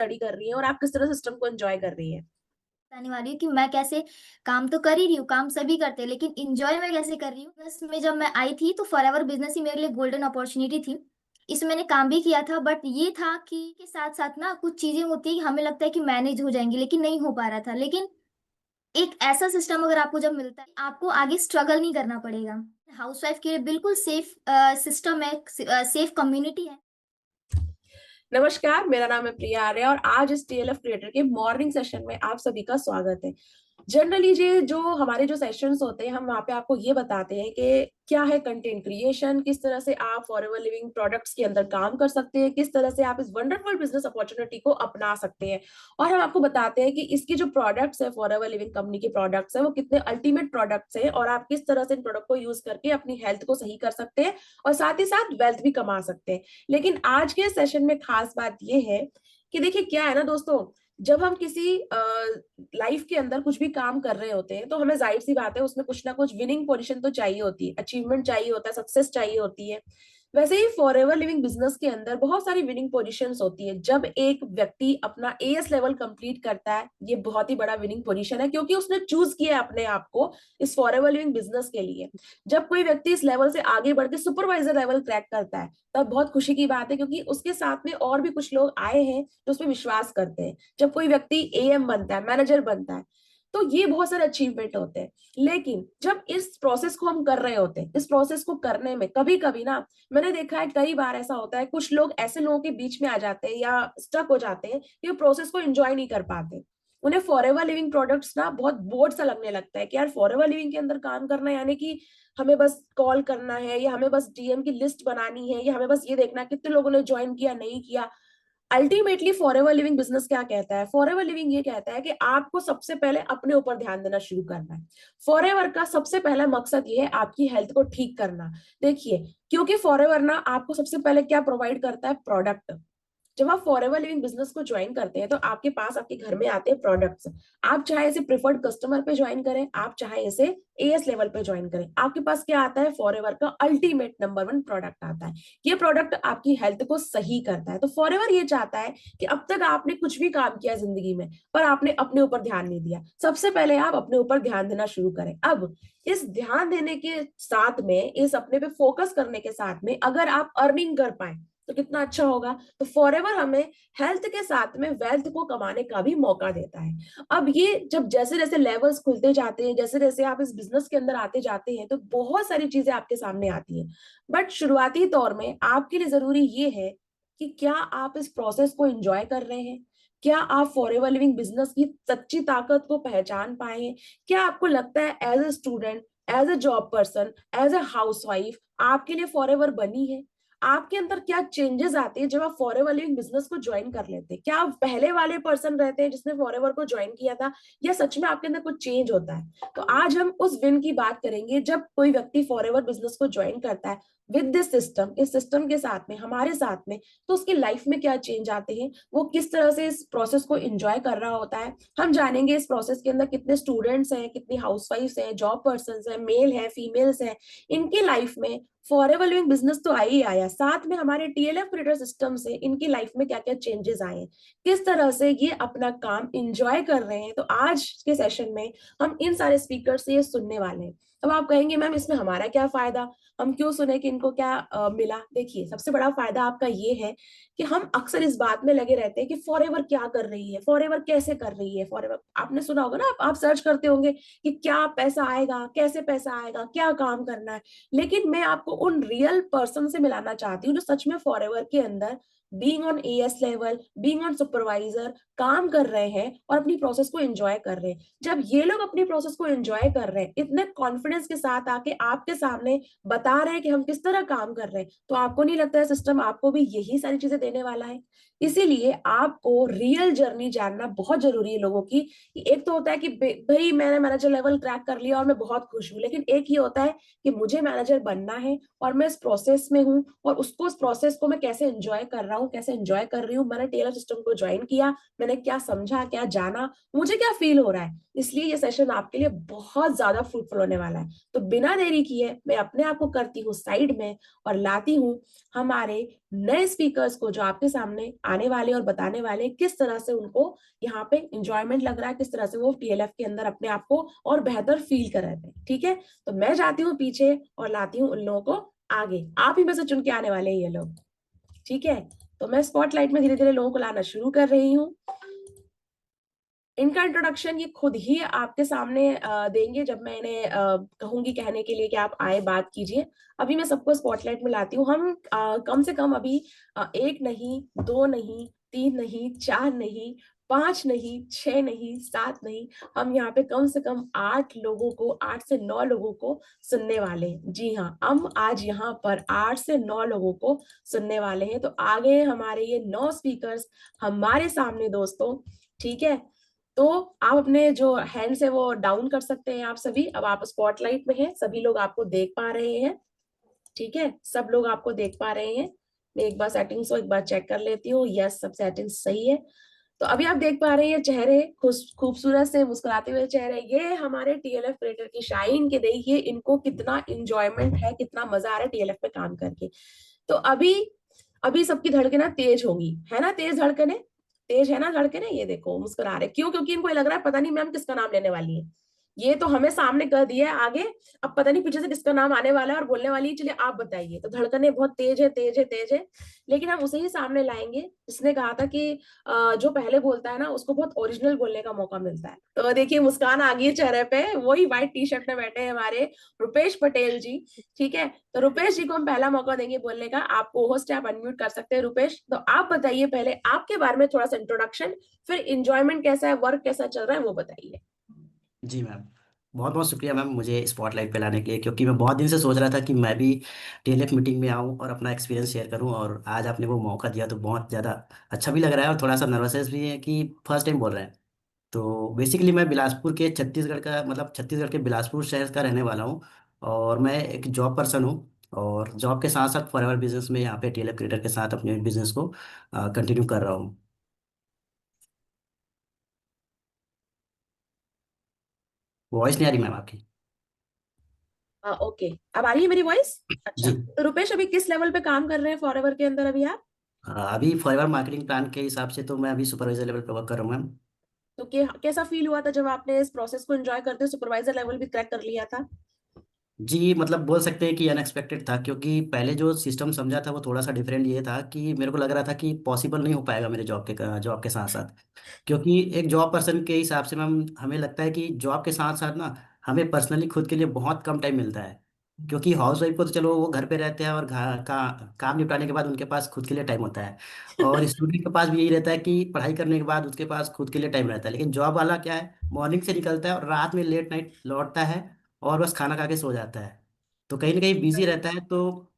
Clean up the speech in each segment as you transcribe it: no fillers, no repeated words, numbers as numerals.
Study कर रही हैं और आप किस तरह सिस्टम को एंजॉय कर रही हैं। बताने वाली हूँ कि मैं कैसे काम तो कर ही रही हूँ, काम सभी करते हैं, लेकिन इंजॉय मैं कैसे कर रही हूँ। बिजनेस में जब मैं आई थी तो फॉरएवर बिजनेस ही मेरे लिए गोल्डन अपॉर्चुनिटी थी। इसमें मैंने काम भी किया था, बट ये था कि के साथ साथ ना कुछ चीजें होती है कि हमें लगता है कि मैनेज हो जाएंगी, लेकिन नहीं हो पा रहा था। लेकिन एक ऐसा सिस्टम अगर आपको जब मिलता है, आपको आगे स्ट्रगल नहीं करना पड़ेगा। हाउसवाइफ के लिए बिल्कुल सेफ सिस्टम है, सेफ कम्युनिटी है। नमस्कार, मेरा नाम है प्रिया आर्य और आज इस टीएलएफ क्रिएटर के मॉर्निंग सेशन में आप सभी का स्वागत है। जनरली ये जो हमारे जो सेशंस होते हैं, हम वहाँ पे आपको ये बताते हैं कि क्या है कंटेंट क्रिएशन, किस तरह से आप फॉरएवर लिविंग प्रोडक्ट्स के अंदर काम कर सकते हैं, किस तरह से आप इस वंडरफुल बिजनेस अपॉर्चुनिटी को अपना सकते हैं। और हम आपको बताते हैं कि इसकी जो प्रोडक्ट्स है, फॉरएवर लिविंग कंपनी के प्रोडक्ट्स है, वो कितने अल्टीमेट प्रोडक्ट्स हैं और आप किस तरह से इन प्रोडक्ट को यूज करके अपनी हेल्थ को सही कर सकते हैं और साथ ही साथ वेल्थ भी कमा सकते हैं। लेकिन आज के सेशन में खास बात ये है कि देखिए क्या है ना दोस्तों, जब हम किसी लाइफ के अंदर कुछ भी काम कर रहे होते हैं तो हमें जाहिर सी बात है उसमें कुछ ना कुछ विनिंग पोजीशन तो चाहिए होती है, अचीवमेंट चाहिए होता है, सक्सेस चाहिए होती है। वैसे ही फॉरएवर लिविंग बिजनेस के अंदर बहुत सारी विनिंग पोजीशंस होती है। जब एक व्यक्ति अपना एएस लेवल कंप्लीट करता है, ये बहुत ही बड़ा विनिंग पोजीशन है क्योंकि उसने चूज किया है अपने आप को इस फॉरएवर लिविंग बिजनेस के लिए। जब कोई व्यक्ति इस लेवल से आगे बढ़ के सुपरवाइजर लेवल क्रैक करता है, तब बहुत खुशी की बात है क्योंकि उसके साथ में और भी कुछ लोग आए हैं जो उस पर विश्वास करते हैं। जब कोई व्यक्ति एएम बनता है, मैनेजर बनता है, तो ये बहुत सारे अचीवमेंट होते हैं। लेकिन जब इस प्रोसेस को हम कर रहे होते हैं, इस प्रोसेस को करने में कभी कभी ना, मैंने देखा है कई बार ऐसा होता है, कुछ लोग ऐसे लोगों के बीच में आ जाते हैं या स्टक हो जाते हैं कि वो प्रोसेस को एंजॉय नहीं कर पाते। उन्हें फॉरएवर लिविंग प्रोडक्ट्स ना बहुत बोर्ड सा लगने लगता है कि यार फॉरएवर लिविंग के अंदर काम करना यानी कि हमें बस कॉल करना है या हमें बस डीएम की लिस्ट बनानी है या हमें बस ये देखना कितने लोगों ने ज्वाइन किया नहीं किया। अल्टीमेटली फॉरएवर लिविंग बिजनेस क्या कहता है? फॉरएवर लिविंग ये कहता है कि आपको सबसे पहले अपने ऊपर ध्यान देना शुरू करना है। फॉरएवर का सबसे पहला मकसद ये है आपकी हेल्थ को ठीक करना। देखिए, क्योंकि फॉरएवर ना आपको सबसे पहले क्या प्रोवाइड करता है? प्रोडक्ट। जब आप फॉरएवर लिविंग बिजनेस को ज्वाइन करते हैं तो आपके पास आपके घर में आते हैं प्रोडक्ट्स। आप चाहे इसे प्रिफर्ड कस्टमर पे ज्वाइन करें, आप चाहे इसे एएस लेवल पे ज्वाइन करें, आपके पास क्या आता है? फॉरएवर का अल्टीमेट नंबर वन प्रोडक्ट आता है। ये प्रोडक्ट आपकी हेल्थ को सही करता है। तो फॉरएवर ये चाहता है कि अब तक आपने कुछ भी काम किया जिंदगी में, पर आपने अपने ऊपर ध्यान नहीं दिया, सबसे पहले आप अपने ऊपर ध्यान देना शुरू करें। अब इस ध्यान देने के साथ में, इस अपने पे फोकस करने के साथ में, अगर आप अर्निंग कर पाए तो कितना अच्छा होगा। तो फॉरएवर हमें हेल्थ के साथ में वेल्थ को कमाने का भी मौका देता है। अब ये जब जैसे जैसे लेवल्स खुलते जाते हैं, जैसे जैसे आप इस बिजनेस के अंदर आते जाते हैं, तो बहुत सारी चीजें आपके सामने आती हैं। बट शुरुआती दौर में आपके लिए जरूरी ये है कि क्या आप इस प्रोसेस को एंजॉय कर रहे हैं? क्या आप फॉरएवर लिविंग बिजनेस की सच्ची ताकत को पहचान पाए हैं? क्या आपको लगता है as a student, as a job person, as a housewife आपके लिए फॉरएवर बनी है? आपके अंदर क्या चेंजेस आते हैं जब आप फॉरएवर लिविंग बिजनेस को ज्वाइन कर लेते हैं? क्या आप पहले वाले पर्सन रहते हैं जिसने फॉरएवर को ज्वाइन किया था, या सच में आपके अंदर कुछ चेंज होता है? तो आज हम उस विन की बात करेंगे जब कोई व्यक्ति फॉरएवर बिजनेस को ज्वाइन करता है विद दिस सिस्टम, इस सिस्टम के साथ में, हमारे साथ में, तो उसकी लाइफ में क्या चेंज आते हैं, वो किस तरह से इस प्रोसेस को एंजॉय कर रहा होता है। हम जानेंगे इस प्रोसेस के अंदर कितने स्टूडेंट्स हैं, कितनी हाउसवाइफ्स हैं, जॉब पर्सन हैं, मेल है, फीमेल्स हैं, इनकी लाइफ में फॉरएवर लिविंग बिजनेस तो आ ही आया, साथ में हमारे टीएलएफ क्रिएटर सिस्टम से इनकी लाइफ में क्या क्या चेंजेस आए हैं, किस तरह से ये अपना काम एंजॉय कर रहे हैं। तो आज के सेशन में हम इन सारे स्पीकर से ये सुनने वाले हैं। अब आप कहेंगे मैम इसमें हमारा क्या फायदा, हम क्यों सुने कि इनको क्या मिला? देखिए, सबसे बड़ा फायदा आपका ये है कि हम अक्सर इस बात में लगे रहते हैं कि फॉरएवर क्या कर रही है, फॉरएवर कैसे कर रही है। फॉरएवर आपने सुना होगा ना, आप सर्च करते होंगे कि क्या पैसा आएगा, कैसे पैसा आएगा, क्या काम करना है। लेकिन मैं आपको उन रियल पर्सन से मिलाना चाहती हूँ जो सच में फॉरएवर के अंदर being on as level, being on supervisor काम कर रहे हैं और अपनी प्रोसेस को एंजॉय कर रहे हैं। जब ये लोग अपनी प्रोसेस को एंजॉय कर रहे हैं, इतने कॉन्फिडेंस के साथ आके आपके सामने बता रहे हैं कि हम किस तरह काम कर रहे हैं, तो आपको नहीं लगता है सिस्टम आपको भी यही सारी चीजें देने वाला है? इसीलिए आपको रियल जर्नी जानना बहुत जरूरी है लोगों की। कि एक तो होता है कि भाई मैंने मैनेजर लेवल क्रैक कर लिया और मैं बहुत खुश हूँ, लेकिन एक ये होता है कि मुझे मैनेजर बनना है और मैं इस प्रोसेस में हूँ और उसको, उस प्रोसेस को मैं कैसे एंजॉय कर रहा हूँ, कैसे एंजॉय कर रही हूँ, मैंने टीएलएफ सिस्टम को ज्वाइन किया, मैंने क्या समझा, क्या जाना, मुझे क्या फील हो रहा है। इसलिए ये सेशन आपके लिए बहुत ज्यादा फ्रूटफुल होने वाला है। तो बिना देरी किए मैं अपने आप को करती हूँ साइड में और लाती हूँ हमारे नए स्पीकर्स को, जो आपके सामने आने वाले और बताने वाले किस तरह से उनको यहाँ पे इंजॉयमेंट लग रहा है, किस तरह से वो टीएलएफ के अंदर अपने आप को और बेहतर फील कर रहे हैं। ठीक है, तो मैं जाती हूँ पीछे और लाती हूँ उन लोगों को आगे। आप ही में से चुन के आने वाले हैं ये लोग। ठीक है, तो मैं स्पॉटलाइट में धीरे धीरे लोगों को लाना शुरू कर रही हूँ। इनका इंट्रोडक्शन ये खुद ही आपके सामने देंगे जब मैं इन्हें कहूंगी कहने के लिए कि आप आए बात कीजिए। अभी मैं सबको स्पॉटलाइट में लाती हूँ। हम कम से कम अभी 1 नहीं, 2 नहीं, 3 नहीं, 4 नहीं, 5 नहीं, 6 नहीं, 7 नहीं, हम यहाँ पे कम से कम 8 लोगों को, 8 से 9 लोगों को सुनने वाले हैं। जी हाँ, हम आज यहाँ पर 8 से 9 लोगों को सुनने वाले हैं। तो आगे हमारे ये 9 स्पीकर्स हमारे सामने दोस्तों। ठीक है, तो आप अपने जो हैंड से वो डाउन कर सकते हैं। आप सभी अब आप स्पॉटलाइट में हैं, सभी लोग आपको देख पा रहे हैं। ठीक है, सब लोग आपको देख पा रहे हैं। मैं एक बार सेटिंग्स को एक बार चेक कर लेती हूँ। यस, सब सेटिंग्स सही है। तो अभी आप देख पा रहे हैं चेहरे, खूबसूरत से मुस्कुराते हुए चेहरे। ये हमारे टीएलएफ क्रिएटर की शाइन के, देखिए इनको कितना इंजॉयमेंट है, कितना मजा आ रहा है टीएलएफ पे काम करके। तो अभी अभी सबकी धड़कनें तेज होंगी, है ना? तेज धड़कनें, तेज है ना धड़कनें? ये देखो मुस्कुरा रहे, क्यों? क्योंकि इनको लग रहा है पता नहीं मैम किसका नाम लेने वाली है। ये तो हमें सामने कर दिया है आगे, अब पता नहीं पीछे से किसका नाम आने वाला है और बोलने वाली है, चलिए आप बताइए। तो धड़कनें बहुत तेज है, तेज है, तेज है, लेकिन हम उसे ही सामने लाएंगे। इसने कहा था कि जो पहले बोलता है ना उसको बहुत ओरिजिनल बोलने का मौका मिलता है। तो देखिए मुस्कान आ गई है चेहरे पे, वही व्हाइट टी शर्ट में बैठे हैं हमारे रुपेश पटेल जी। ठीक है, तो रुपेश जी को हम पहला मौका देंगे बोलने का। आप होस्ट है, आप अनम्यूट कर सकते हैं रुपेश। तो आप बताइए पहले आपके बारे में थोड़ा सा इंट्रोडक्शन, फिर इंजॉयमेंट कैसा है, वर्क कैसा चल रहा है वो बताइए। जी मैम, बहुत बहुत शुक्रिया मैम मुझे स्पॉटलाइट पे लाने के लिए, क्योंकि मैं बहुत दिन से सोच रहा था कि मैं भी टीएलएफ मीटिंग में आऊं और अपना एक्सपीरियंस शेयर करूं, और आज आपने वो मौका दिया तो बहुत ज़्यादा अच्छा भी लग रहा है और थोड़ा सा नर्वसनेस भी है कि फर्स्ट टाइम बोल रहे हैं। तो बेसिकली मैं बिलासपुर के छत्तीसगढ़ का, मतलब छत्तीसगढ़ के बिलासपुर शहर का रहने वाला हूँ, और मैं एक जॉब पर्सन हूँ। और जॉब के साथ साथ फॉरएवर बिजनेस में यहाँ पे टीएलएफ क्रिएटर के साथ अपने बिजनेस को कंटिन्यू कर रहा हूँ। वॉइस नहीं आ रही मैम आपकी? ओके, अब आ रही है मेरी वॉइस? अच्छा, जी। तो रुपेश अभी किस लेवल पे काम कर रहे हैं फॉरएवर के अंदर अभी आप? अभी फॉरएवर मार्केटिंग प्लान के हिसाब से तो मैं अभी सुपरवाइजर लेवल पे वर्क कर रहा हूँ मैम। तो कैसा फील हुआ था जब आपने इस प्रोसेस को एंजॉय करते सुपरवाइजर लेवल भी क्रैक कर लिया था? जी, मतलब बोल सकते हैं कि अनएक्सपेक्टेड था, क्योंकि पहले जो सिस्टम समझा था वो थोड़ा सा डिफरेंट ये था कि मेरे को लग रहा था कि पॉसिबल नहीं हो पाएगा मेरे जॉब के साथ साथ। क्योंकि एक जॉब पर्सन के हिसाब से मैम हमें लगता है कि जॉब के साथ साथ ना हमें पर्सनली खुद के लिए बहुत कम टाइम मिलता है। क्योंकि हाउस वाइफ को तो चलो वो घर पे रहते हैं और काम निपटाने के बाद उनके पास खुद के लिए टाइम होता है, और स्टूडेंट के पास भी यही रहता है कि पढ़ाई करने के बाद उसके पास खुद के लिए टाइम रहता है। लेकिन जॉब वाला क्या है, मॉर्निंग से निकलता है और रात में लेट नाइट लौटता है और बस खाना खा के सो जाता है। तो कहीं ना कहीं बिजी रहता है, तो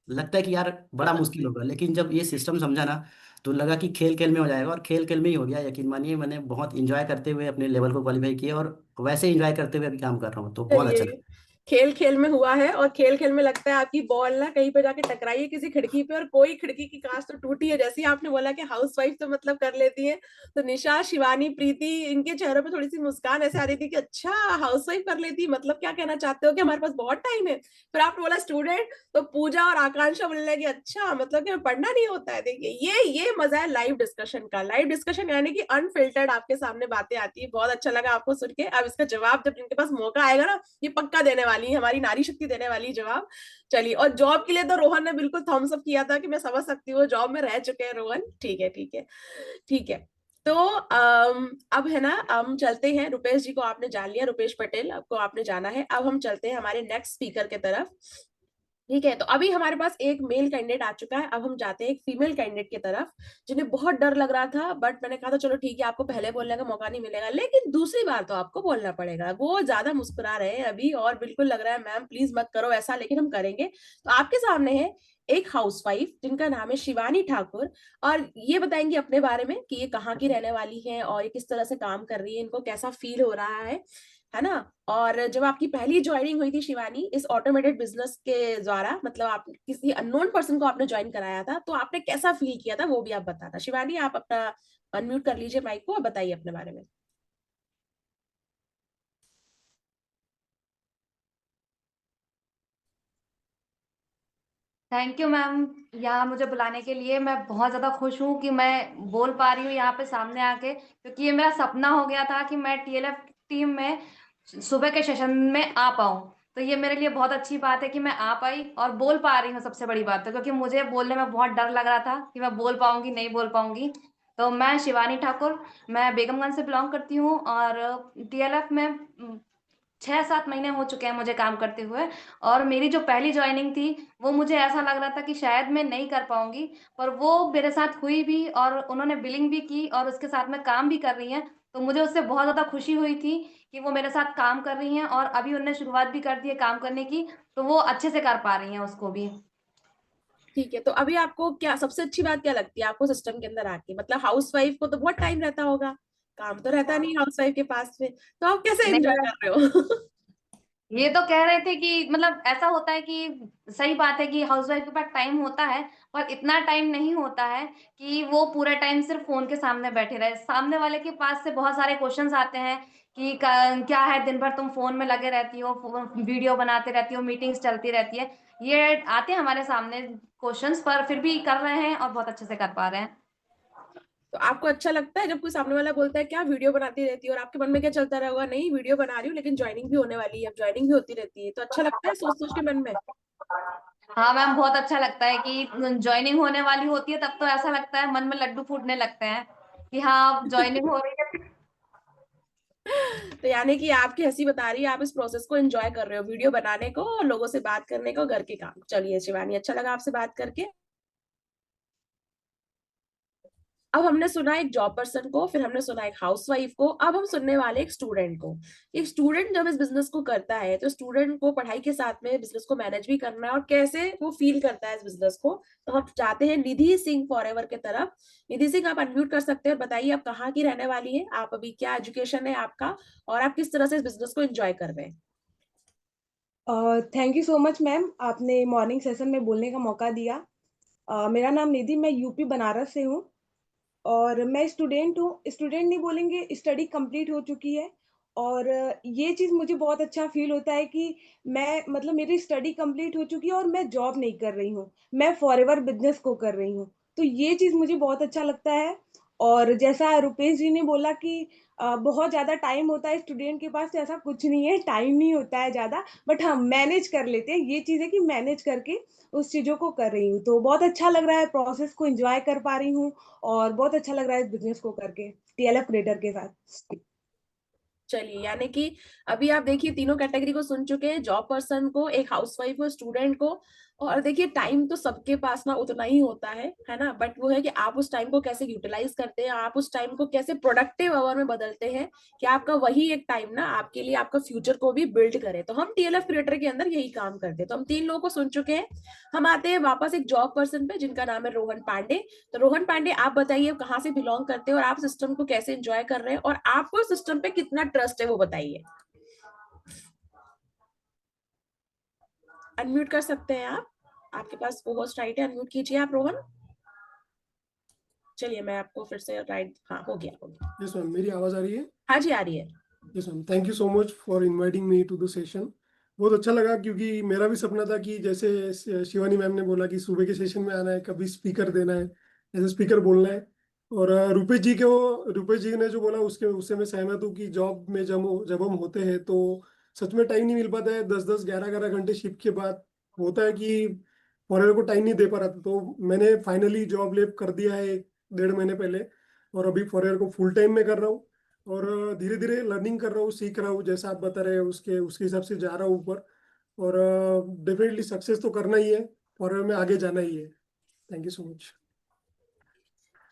लगता है कि यार बड़ा मुश्किल होगा। लेकिन जब ये सिस्टम समझा ना तो लगा कि खेल खेल में हो जाएगा, और खेल खेल में ही हो गया। यकीन मानिए मैंने बहुत इंजॉय करते हुए अपने लेवल को क्वालिफाई किया, और वैसे इंजॉय करते हुए अभी काम कर रहा हूँ, तो बहुत अच्छा चलिए, लगा। खेल खेल में हुआ है, और खेल खेल में लगता है आपकी बॉल ना कहीं पे जाके टकराई है किसी खिड़की पे, और कोई खिड़की की कांच तो टूटी है। जैसे ही आपने बोला कि हाउस वाइफ तो मतलब कर लेती है, तो निशा, शिवानी, प्रीति, इनके चेहरों पे थोड़ी सी मुस्कान ऐसे आ रही थी कि अच्छा हाउस वाइफ कर लेती, मतलब क्या कहना चाहते हो कि हमारे पास बहुत टाइम है। फिर आपने बोला स्टूडेंट, तो पूजा और आकांक्षा बोलने लगी अच्छा मतलब कि पढ़ना नहीं होता है। देखिए ये मजा है लाइव डिस्कशन का। लाइव डिस्कशन यानी कि अनफिल्टर्ड आपके सामने बातें आती है। बहुत अच्छा लगा आपको सुन के। अब इसका जवाब जब इनके पास मौका आएगा ना, ये पक्का देने वाली है, हमारी नारी शक्ति देने वाली जवाब। चलिए, और जॉब के लिए तो रोहन ने बिल्कुल थम्स अप किया था कि मैं समझ सकती हूँ, जॉब में रह चुके हैं रोहन। ठीक है, ठीक है, ठीक है। तो अब है ना, हम चलते हैं। रुपेश जी को आपने जान लिया, रुपेश पटेल आपको आपने जाना है। अब हम चलते हैं हमारे नेक्स्ट स्पीकर के तरफ। ठीक है, तो अभी हमारे पास एक मेल कैंडिडेट आ चुका है। अब हम जाते हैं एक फीमेल कैंडिडेट की तरफ, जिन्हें बहुत डर लग रहा था, बट मैंने कहा था चलो ठीक है, आपको पहले बोलने का मौका नहीं मिलेगा, लेकिन दूसरी बार तो आपको बोलना पड़ेगा। वो ज्यादा मुस्कुरा रहे हैं अभी, और बिल्कुल लग रहा है मैम प्लीज मत करो ऐसा, लेकिन हम करेंगे। तो आपके सामने है एक हाउसवाइफ जिनका नाम है शिवानी ठाकुर, और ये बताएंगी अपने बारे में कि ये कहाँ की रहने वाली है और ये किस तरह से काम कर रही है, इनको कैसा फील हो रहा है। है ना? और जब आपकी पहली ज्वाइनिंग हुई थी शिवानी इस ऑटोमेटेड बिजनेस के द्वारा, मतलब आप किसी अननोन पर्सन को आपने ज्वाइन कराया था, तो आपने कैसा फील किया था वो भी आप बताना। शिवानी, आप अपना अनम्यूट कर लीजिए माइक को और बताइए अपने बारे में। थैंक यू मैम, यहाँ मुझे बुलाने के लिए। मैं बहुत ज़्यादा खुश हूँ कि मैं बोल पा रही हूँ यहाँ पे सामने आके, क्योंकि ये मेरा सपना हो गया था कि मैं टीएलएफ टीम में सुबह के सेशन में आ पाऊँ। तो ये मेरे लिए बहुत अच्छी बात है कि मैं आ पाई और बोल पा रही हूँ। सबसे बड़ी बात है क्योंकि मुझे बोलने में बहुत डर लग रहा था कि मैं बोल पाऊंगी नहीं बोल पाऊंगी। तो मैं शिवानी ठाकुर, मैं बेगमगंज से बिलोंग करती हूँ और टीएलएफ में 6-7 महीने हो चुके हैं मुझे काम करते हुए। और मेरी जो पहली ज्वाइनिंग थी वो मुझे ऐसा लग रहा था कि शायद मैं नहीं कर पाऊंगी, पर वो मेरे साथ हुई भी और उन्होंने बिलिंग भी की और उसके साथ में काम भी कर रही हैं। तो मुझे उससे बहुत ज़्यादा खुशी हुई थी कि वो मेरे साथ काम कर रही हैं और अभी उन्होंने शुरुआत भी कर दी है काम करने की, तो वो अच्छे से कर पा रही हैं उसको भी। ठीक है, तो अभी आपको क्या सबसे अच्छी बात क्या लगती है आपको सिस्टम के अंदर आके? मतलब हाउसवाइफ को तो बहुत टाइम रहता होगा, काम तो रहता नहीं हाउसवाइफ के पास में, तो आप कैसे एंजॉय नहीं, कर रहे हो? ये तो कह रहे थे कि मतलब ऐसा होता है कि सही बात है कि हाउसवाइफ के पास टाइम होता है, पर इतना टाइम नहीं होता है कि वो पूरा टाइम सिर्फ फोन के सामने बैठे रहे। सामने वाले के पास से बहुत सारे क्वेश्चंस आते हैं कि क्या है दिन भर तुम फोन में लगे रहती हो, वीडियो बनाते रहती हो, मीटिंग्स चलती रहती है। ये आते हैं हमारे सामने क्वेश्चंस, पर फिर भी कर रहे हैं और बहुत अच्छे से कर पा रहे हैं। तो आपको अच्छा लगता है जब कोई सामने वाला बोलता है क्या वीडियो बनाती रहती है, और आपके मन में क्या चलता रहा होगा, नहीं वीडियो बना रही हूँ लेकिन ज्वाइनिंग भी होने वाली है, अब ज्वाइनिंग भी होती रहती है, तो अच्छा लगता है सोच सोच के मन में? हाँ मैम, बहुत अच्छा लगता है कि ज्वाइनिंग होने वाली होती है तब तो ऐसा लगता है, मन में लड्डू फूटने लगते हैं कि हाँ ज्वाइनिंग हो रही है। तो यानी कि आपकी हंसी बता रही है आप इस प्रोसेस को एंजॉय कर रहे हो, वीडियो बनाने को और लोगों से बात करने को, घर के काम। चलिए शिवानी, अच्छा लगा आपसे बात करके। अब हमने सुना एक जॉब पर्सन को, फिर हमने सुना एक हाउसवाइफ को, अब हम सुनने वाले एक स्टूडेंट को। एक स्टूडेंट जब इस बिजनेस को करता है तो स्टूडेंट को पढ़ाई के साथ में बिजनेस को मैनेज भी करना है, और कैसे वो फील करता है इस बिजनेस को। तो हम चाहते हैं निधि सिंह फॉरएवर के तरफ। निधि सिंह, आप अनम्यूट कर सकते हैं और बताइए आप कहाँ की रहने वाली है, आप अभी क्या एजुकेशन है आपका, और आप किस तरह से इस बिजनेस को एंजॉय कर रहे हैं? Thank you so much ma'am, आपने मॉर्निंग सेशन में बोलने का मौका दिया। मेरा नाम निधि, मैं यूपी बनारस से हूँ और मैं स्टूडेंट हूँ। स्टूडेंट नहीं बोलेंगे, स्टडी कंप्लीट हो चुकी है। और ये चीज़ मुझे बहुत अच्छा फील होता है कि मैं मतलब मेरी स्टडी कंप्लीट हो चुकी है और मैं जॉब नहीं कर रही हूँ, मैं फॉरएवर बिजनेस को कर रही हूँ। तो ये चीज़ मुझे बहुत अच्छा लगता है। और जैसा रुपेश जी ने बोला कि बहुत ज़्यादा टाइम होता है स्टूडेंट के पास, तो ऐसा कुछ नहीं है, टाइम नहीं होता है ज़्यादा, बट हाँ मैनेज कर लेते हैं। ये चीज़ है कि मैनेज करके उस चीज़ों को कर रही हूँ, तो बहुत अच्छा लग रहा है, प्रोसेस को एंजॉय कर पा रही हूँ और बहुत अच्छा लग रहा है इस बिजनेस को करके टीएलएफ क्रिएटर के साथ। चलिए, यानी कि अभी आप देखिए तीनों कैटेगरी को सुन चुके हैं, जॉब पर्सन को, एक हाउसवाइफ को, स्टूडेंट को। और देखिए टाइम तो सबके पास ना उतना ही होता है ना, बट वो है कि आप उस टाइम को कैसे यूटिलाइज करते हैं, आप उस टाइम को कैसे प्रोडक्टिव आवर में बदलते हैं कि आपका वही एक टाइम ना आपके लिए आपका फ्यूचर को भी बिल्ड करे। तो हम टीएलएफ क्रिएटर के अंदर यही काम करते हैं। तो हम तीन लोगों को सुन चुके हैं, हम आते हैं वापस एक जॉब पर्सन पे जिनका नाम है रोहन पांडे। तो रोहन पांडे, आप बताइए कहाँ से बिलोंग करते हैं और आप सिस्टम को कैसे एंजॉय कर रहे हैं, और आपको सिस्टम पे कितना ट्रस्ट है वो बताइए। अनम्यूट कर सकते हैं आप, आपके पास वो होस्ट राइट है, अनम्यूट कीजिए आप रोहन। चलिए मैं आपको फिर से राइट, हाँ हो गया हो गया। यस मैम, मेरी आवाज आ रही है? हाँ जी आ रही है। Yes ma'am, thank you so much for inviting me to the session. बहुत अच्छा लगा क्योंकि मेरा भी सपना था कि जैसे शिवानी मैम ने बोला कि सुबह के सेशन में आना है, कभी स्पीकर देना है, ऐसे स्पीकर बोलना है। और रुपेश जी ने जो बोला उससे मैं सहमत हूँ कि जॉब में जब हम होते हैं तो सच में टाइम नहीं मिल पाता है। 10-10, 11-11 घंटे शिफ्ट के बाद होता है कि फॉरएवर को टाइम नहीं दे पा रहा था। तो मैंने फाइनली जॉब लेप कर दिया है 1.5 महीने पहले, और अभी फॉरएवर को फुल टाइम में कर रहा हूँ। और धीरे धीरे लर्निंग कर रहा हूँ, सीख रहा हूँ, जैसा आप बता रहे हैं उसके हिसाब से जा रहा हूँ ऊपर। और डेफिनेटली सक्सेस तो करना ही है, फॉरएवर में आगे जाना ही है। Thank you so much.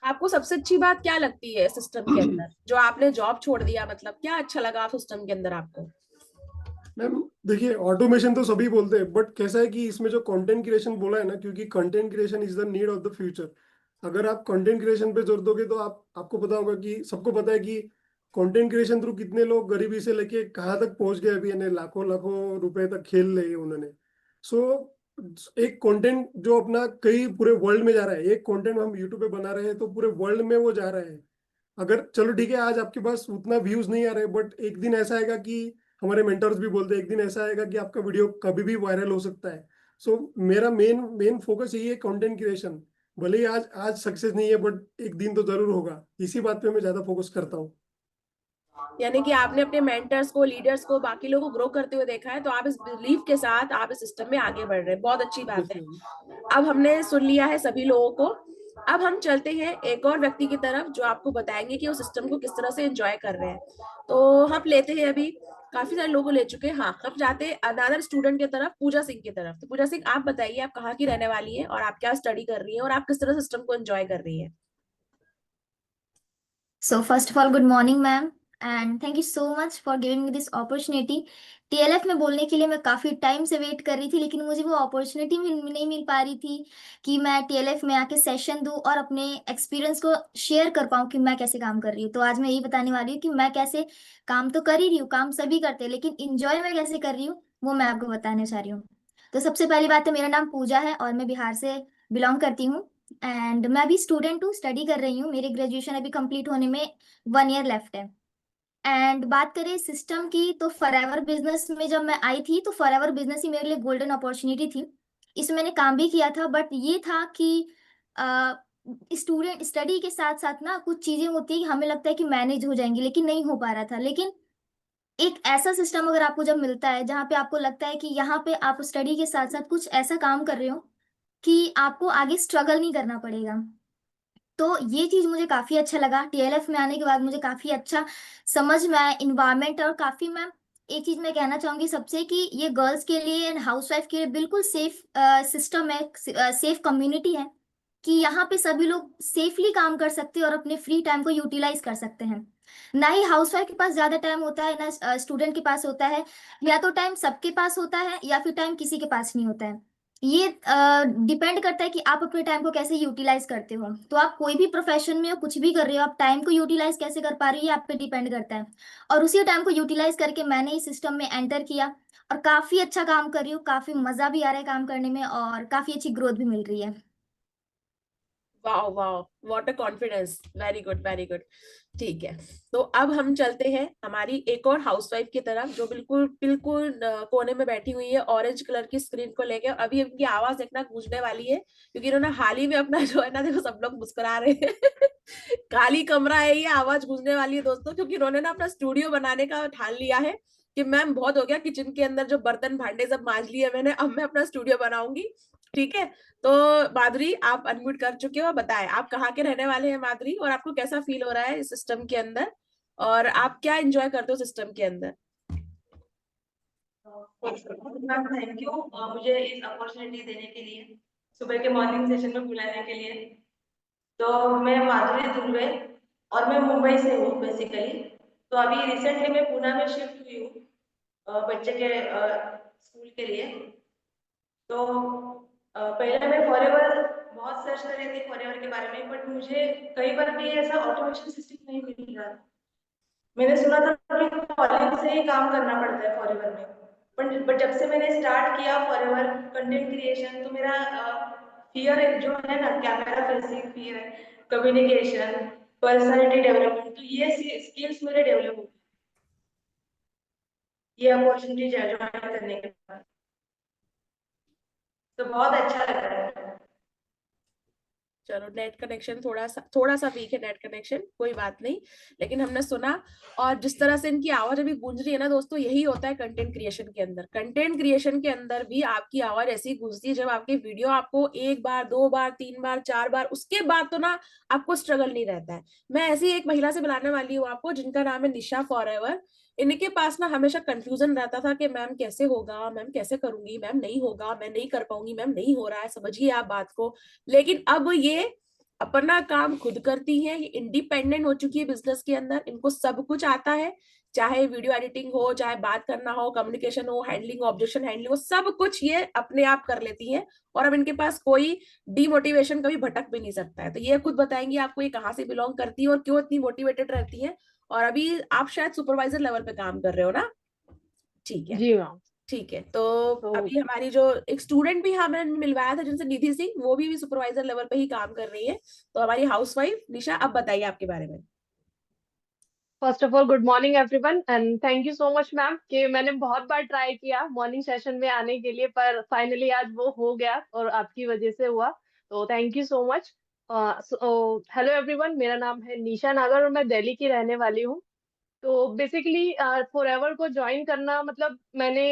आपको सबसे अच्छी बात क्या लगती है सिस्टम के अंदर, जो आपने जॉब छोड़ दिया, मतलब क्या अच्छा लगा सिस्टम के अंदर आपको? मैम देखिए, ऑटोमेशन तो सभी बोलते हैं, बट कैसा है कि इसमें जो कंटेंट क्रिएशन बोला है ना, क्योंकि content creation is the need of the future. अगर आप कंटेंट क्रिएशन पे जोर दोगे तो आपको पता होगा कि सबको पता है कि कंटेंट क्रिएशन थ्रू कितने लोग गरीबी से लेके कहाँ तक पहुंच गए, अभी यानी लाखों लाखों रुपए तक खेल लिए उन्होंने। सो एक कंटेंट जो अपना कई पूरे वर्ल्ड में जा रहा है, एक कंटेंट हम यूट्यूब पे बना रहे हैं तो पूरे वर्ल्ड में वो जा रहा है। अगर चलो ठीक है आज आपके पास उतना व्यूज नहीं आ रहे, बट एक दिन ऐसा आएगा कि हमारे मेंटर्स भी बोलते हैं एक दिन ऐसा आएगा कि आपका वीडियो कभी भी वायरल हो सकता है। सो मेरा मेन मेन फोकस यही है, कंटेंट क्रिएशन। भले ही आज आज सक्सेस नहीं है, बट एक दिन तो जरूर होगा। इसी बात पे मैं ज्यादा फोकस करता हूँ। यानी कि आपने अपने मेंटर्स को, लीडर्स को, बाकी लोगों को ग्रो करते हुए देखा है, तो आप इस बिलीफ के साथ आप इस सिस्टम में आगे बढ़ रहे हैं। बहुत अच्छी बात है। अब हमने सुन लिया है सभी लोगों को। अब हम चलते हैं एक और व्यक्ति की तरफ जो आपको बताएंगे कि वो सिस्टम को किस तरह से एंजॉय कर रहे हैं। तो हम लेते हैं, अभी काफी सारे लोग ले चुके हैं। हाँ, हम जाते हैं अनदर स्टूडेंट की तरफ, पूजा सिंह की तरफ। तो पूजा सिंह, आप बताइए आप कहाँ की रहने वाली है और आप क्या स्टडी कर रही है और आप किस तरह सिस्टम को एंजॉय कर रही है। So first of all, good morning, ma'am, and thank you so much for giving me this opportunity. TLF में बोलने के लिए मैं काफ़ी टाइम से वेट कर रही थी, लेकिन मुझे वो अपॉर्चुनिटी नहीं मिल पा रही थी कि मैं TLF में आके सेशन दूँ और अपने एक्सपीरियंस को शेयर कर पाऊँ कि मैं कैसे काम कर रही हूँ। तो आज मैं यही बताने वाली हूँ कि मैं कैसे काम तो कर ही रही हूँ, काम सभी करते हैं, लेकिन इंजॉय मैं कैसे कर रही हूँ वो मैं आपको बताने चाह रही हूँ। तो सबसे पहली बात है, मेरा नाम पूजा है और मैं बिहार से बिलोंग करती हूँ। एंड मैं अभी स्टूडेंट हूँ, स्टडी कर रही हूँ। मेरी ग्रेजुएशन अभी कंप्लीट होने में 1 ईयर लेफ्ट है। एंड बात करें सिस्टम की, तो फॉरएवर बिजनेस में जब मैं आई थी तो फॉरएवर बिजनेस ही मेरे लिए गोल्डन अपॉर्चुनिटी थी। इसमें मैंने काम भी किया था, बट ये था कि स्टूडेंट स्टडी के साथ साथ ना कुछ चीजें होती है कि हमें लगता है कि मैनेज हो जाएंगी, लेकिन नहीं हो पा रहा था। लेकिन एक ऐसा सिस्टम अगर आपको जब मिलता है जहाँ पे आपको लगता है कि यहाँ पे आप स्टडी के साथ साथ कुछ ऐसा काम कर रहे हो कि आपको आगे स्ट्रगल नहीं करना पड़ेगा, तो ये चीज मुझे काफी अच्छा लगा। TLF में आने के बाद मुझे काफी अच्छा समझ में आया इन्वायरमेंट। और काफी मैं एक चीज मैं कहना चाहूंगी सबसे कि ये गर्ल्स के लिए एंड हाउसवाइफ के लिए बिल्कुल सेफ सिस्टम है, सेफ कम्युनिटी है कि यहाँ पे सभी लोग सेफली काम कर सकते हैं और अपने फ्री टाइम को यूटिलाइज कर सकते हैं। ना ही हाउसवाइफ के पास ज्यादा टाइम होता है, ना स्टूडेंट के पास होता है। या तो टाइम सबके पास होता है या फिर टाइम किसी के पास नहीं होता है। ये डिपेंड करता है कि आप अपने टाइम को कैसे यूटिलाइज करते हो। तो आप कोई भी प्रोफेशन में हो, कुछ भी कर रहे हो, आप टाइम को यूटिलाइज कैसे कर पा रहे हो ये आप पे डिपेंड करता है। और उसी टाइम को यूटिलाइज करके मैंने इस सिस्टम में एंटर किया और काफी अच्छा काम कर रही हूँ। काफी मजा भी आ रहा है काम करने में और काफी अच्छी ग्रोथ भी मिल रही है। वाह वाह, what a confidence, very good very good. ठीक है, तो अब हम चलते हैं हमारी एक और हाउसवाइफ की तरफ जो बिल्कुल बिल्कुल कोने में बैठी हुई है ऑरेंज कलर की स्क्रीन को लेके। अभी उनकी आवाज देखना गूंजने वाली है क्योंकि इन्होंने हाल ही में अपना जो है ना, देखो सब लोग मुस्कुरा रहे हैं खाली कमरा है, ये आवाज गूंजने वाली है दोस्तों, क्योंकि इन्होंने ना अपना स्टूडियो बनाने का ठान लिया है कि मैम बहुत हो गया किचन के अंदर, जो बर्तन भांडे सब मांज लिए मैंने, अब मैं अपना स्टूडियो बनाऊंगी। ठीक है, तो माधुरी आप अनम्यूट कर चुके हो, बताएं आप कहाँ के रहने वाले हैं माधुरी, और आपको कैसा फील हो रहा है इस सिस्टम के अंदर और आप क्या एंजॉय करते हो सिस्टम के अंदर। मैम थैंक यू मुझे इस अपॉर्चुनिटी देने के लिए, सुबह के मॉर्निंग सेशन में बुलाने के लिए। तो मैं माधुरी दुर्वे और मैं मुंबई से हूँ बेसिकली। तो अभी रिसेंटली मैं पुणे में शिफ्ट हुई हूँ बच्चे के स्कूल के लिए। तो पहले मैं फॉरएवर बहुत सर्च कर रही थी फॉरएवर के बारे में, बट मुझे कई बार भी ऐसा ऑटोमेशन सिस्टम नहीं मिल रहा। मैंने सुना था कि कॉलिंग से ही काम करना पड़ता है फॉरएवर में, बट जब से मैंने स्टार्ट किया फॉरएवर कंटेंट क्रिएशन, तो मेरा फियर जो है ना, कैमरा फेसिंग फियर है, कम्युनिकेशन, पर्सनालिटी डेवलपमेंट, तो ये स्किल्स मेरे डेवलप हो गए ये अपॉर्चुनिटी ज्वाइन करने के बाद। तो बहुत अच्छा लग रहा है। चलो, नेट कनेक्शन थोड़ा सा वीक है, नेट कनेक्शन, कोई बात नहीं, लेकिन हमने सुना। और जिस तरह से इनकी आवाज अभी गूंज रही है ना दोस्तों, यही होता है कंटेंट क्रिएशन के अंदर। कंटेंट क्रिएशन के अंदर भी आपकी आवाज ऐसी गूंजती है जब आपकी वीडियो आपको 1 बार 2 बार 3 बार 4 बार, उसके बाद तो ना आपको स्ट्रगल नहीं रहता है। मैं ऐसी एक महिला से बुलाने वाली हूँ आपको जिनका नाम है निशा फॉरएवर। इनके पास ना हमेशा कंफ्यूजन रहता था कि मैम कैसे होगा, मैम कैसे करूंगी, मैम नहीं होगा, मैं नहीं कर पाऊंगी, मैम नहीं हो रहा है, समझिए आप बात को। लेकिन अब ये अपना काम खुद करती है, ये इंडिपेंडेंट हो चुकी है बिजनेस के अंदर, इनको सब कुछ आता है, चाहे वीडियो एडिटिंग हो, चाहे बात करना हो, कम्युनिकेशन हो, हैंडलिंग, ऑब्जेक्शन हैंडलिंग हो, सब कुछ ये अपने आप कर लेती हैं। और अब इनके पास कोई डीमोटिवेशन कभी भटक भी नहीं सकता है। तो ये खुद बताएंगी आपको ये कहाँ से बिलोंग करती है और क्यों इतनी मोटिवेटेड रहती है और अभी आप शायद सुपरवाइजर लेवल पे काम कर रहे हो ना? ठीक है, जी मैम। ठीक है। तो तो अभी हमारी जो एक स्टूडेंट भी हमें मिलवाया था जिनसे, निधि सिंह, वो भी सुपरवाइजर लेवल पे ही काम कर रही है। तो हमारी हाउसवाइफ निशा, अब बताइए आपके बारे में। First of all good morning everyone and thank you so much ma'am कि मैंने बहुत बार ट्राई किया मॉर्निंग सेशन में आने के लिए, पर फाइनली आज वो हो गया और आपकी वजह से हुआ, तो thank you so much. Hello everyone, मेरा नाम है निशा नागर और मैं दिल्ली की रहने वाली हूँ। तो बेसिकली फॉरएवर को ज्वाइन करना मतलब मैंने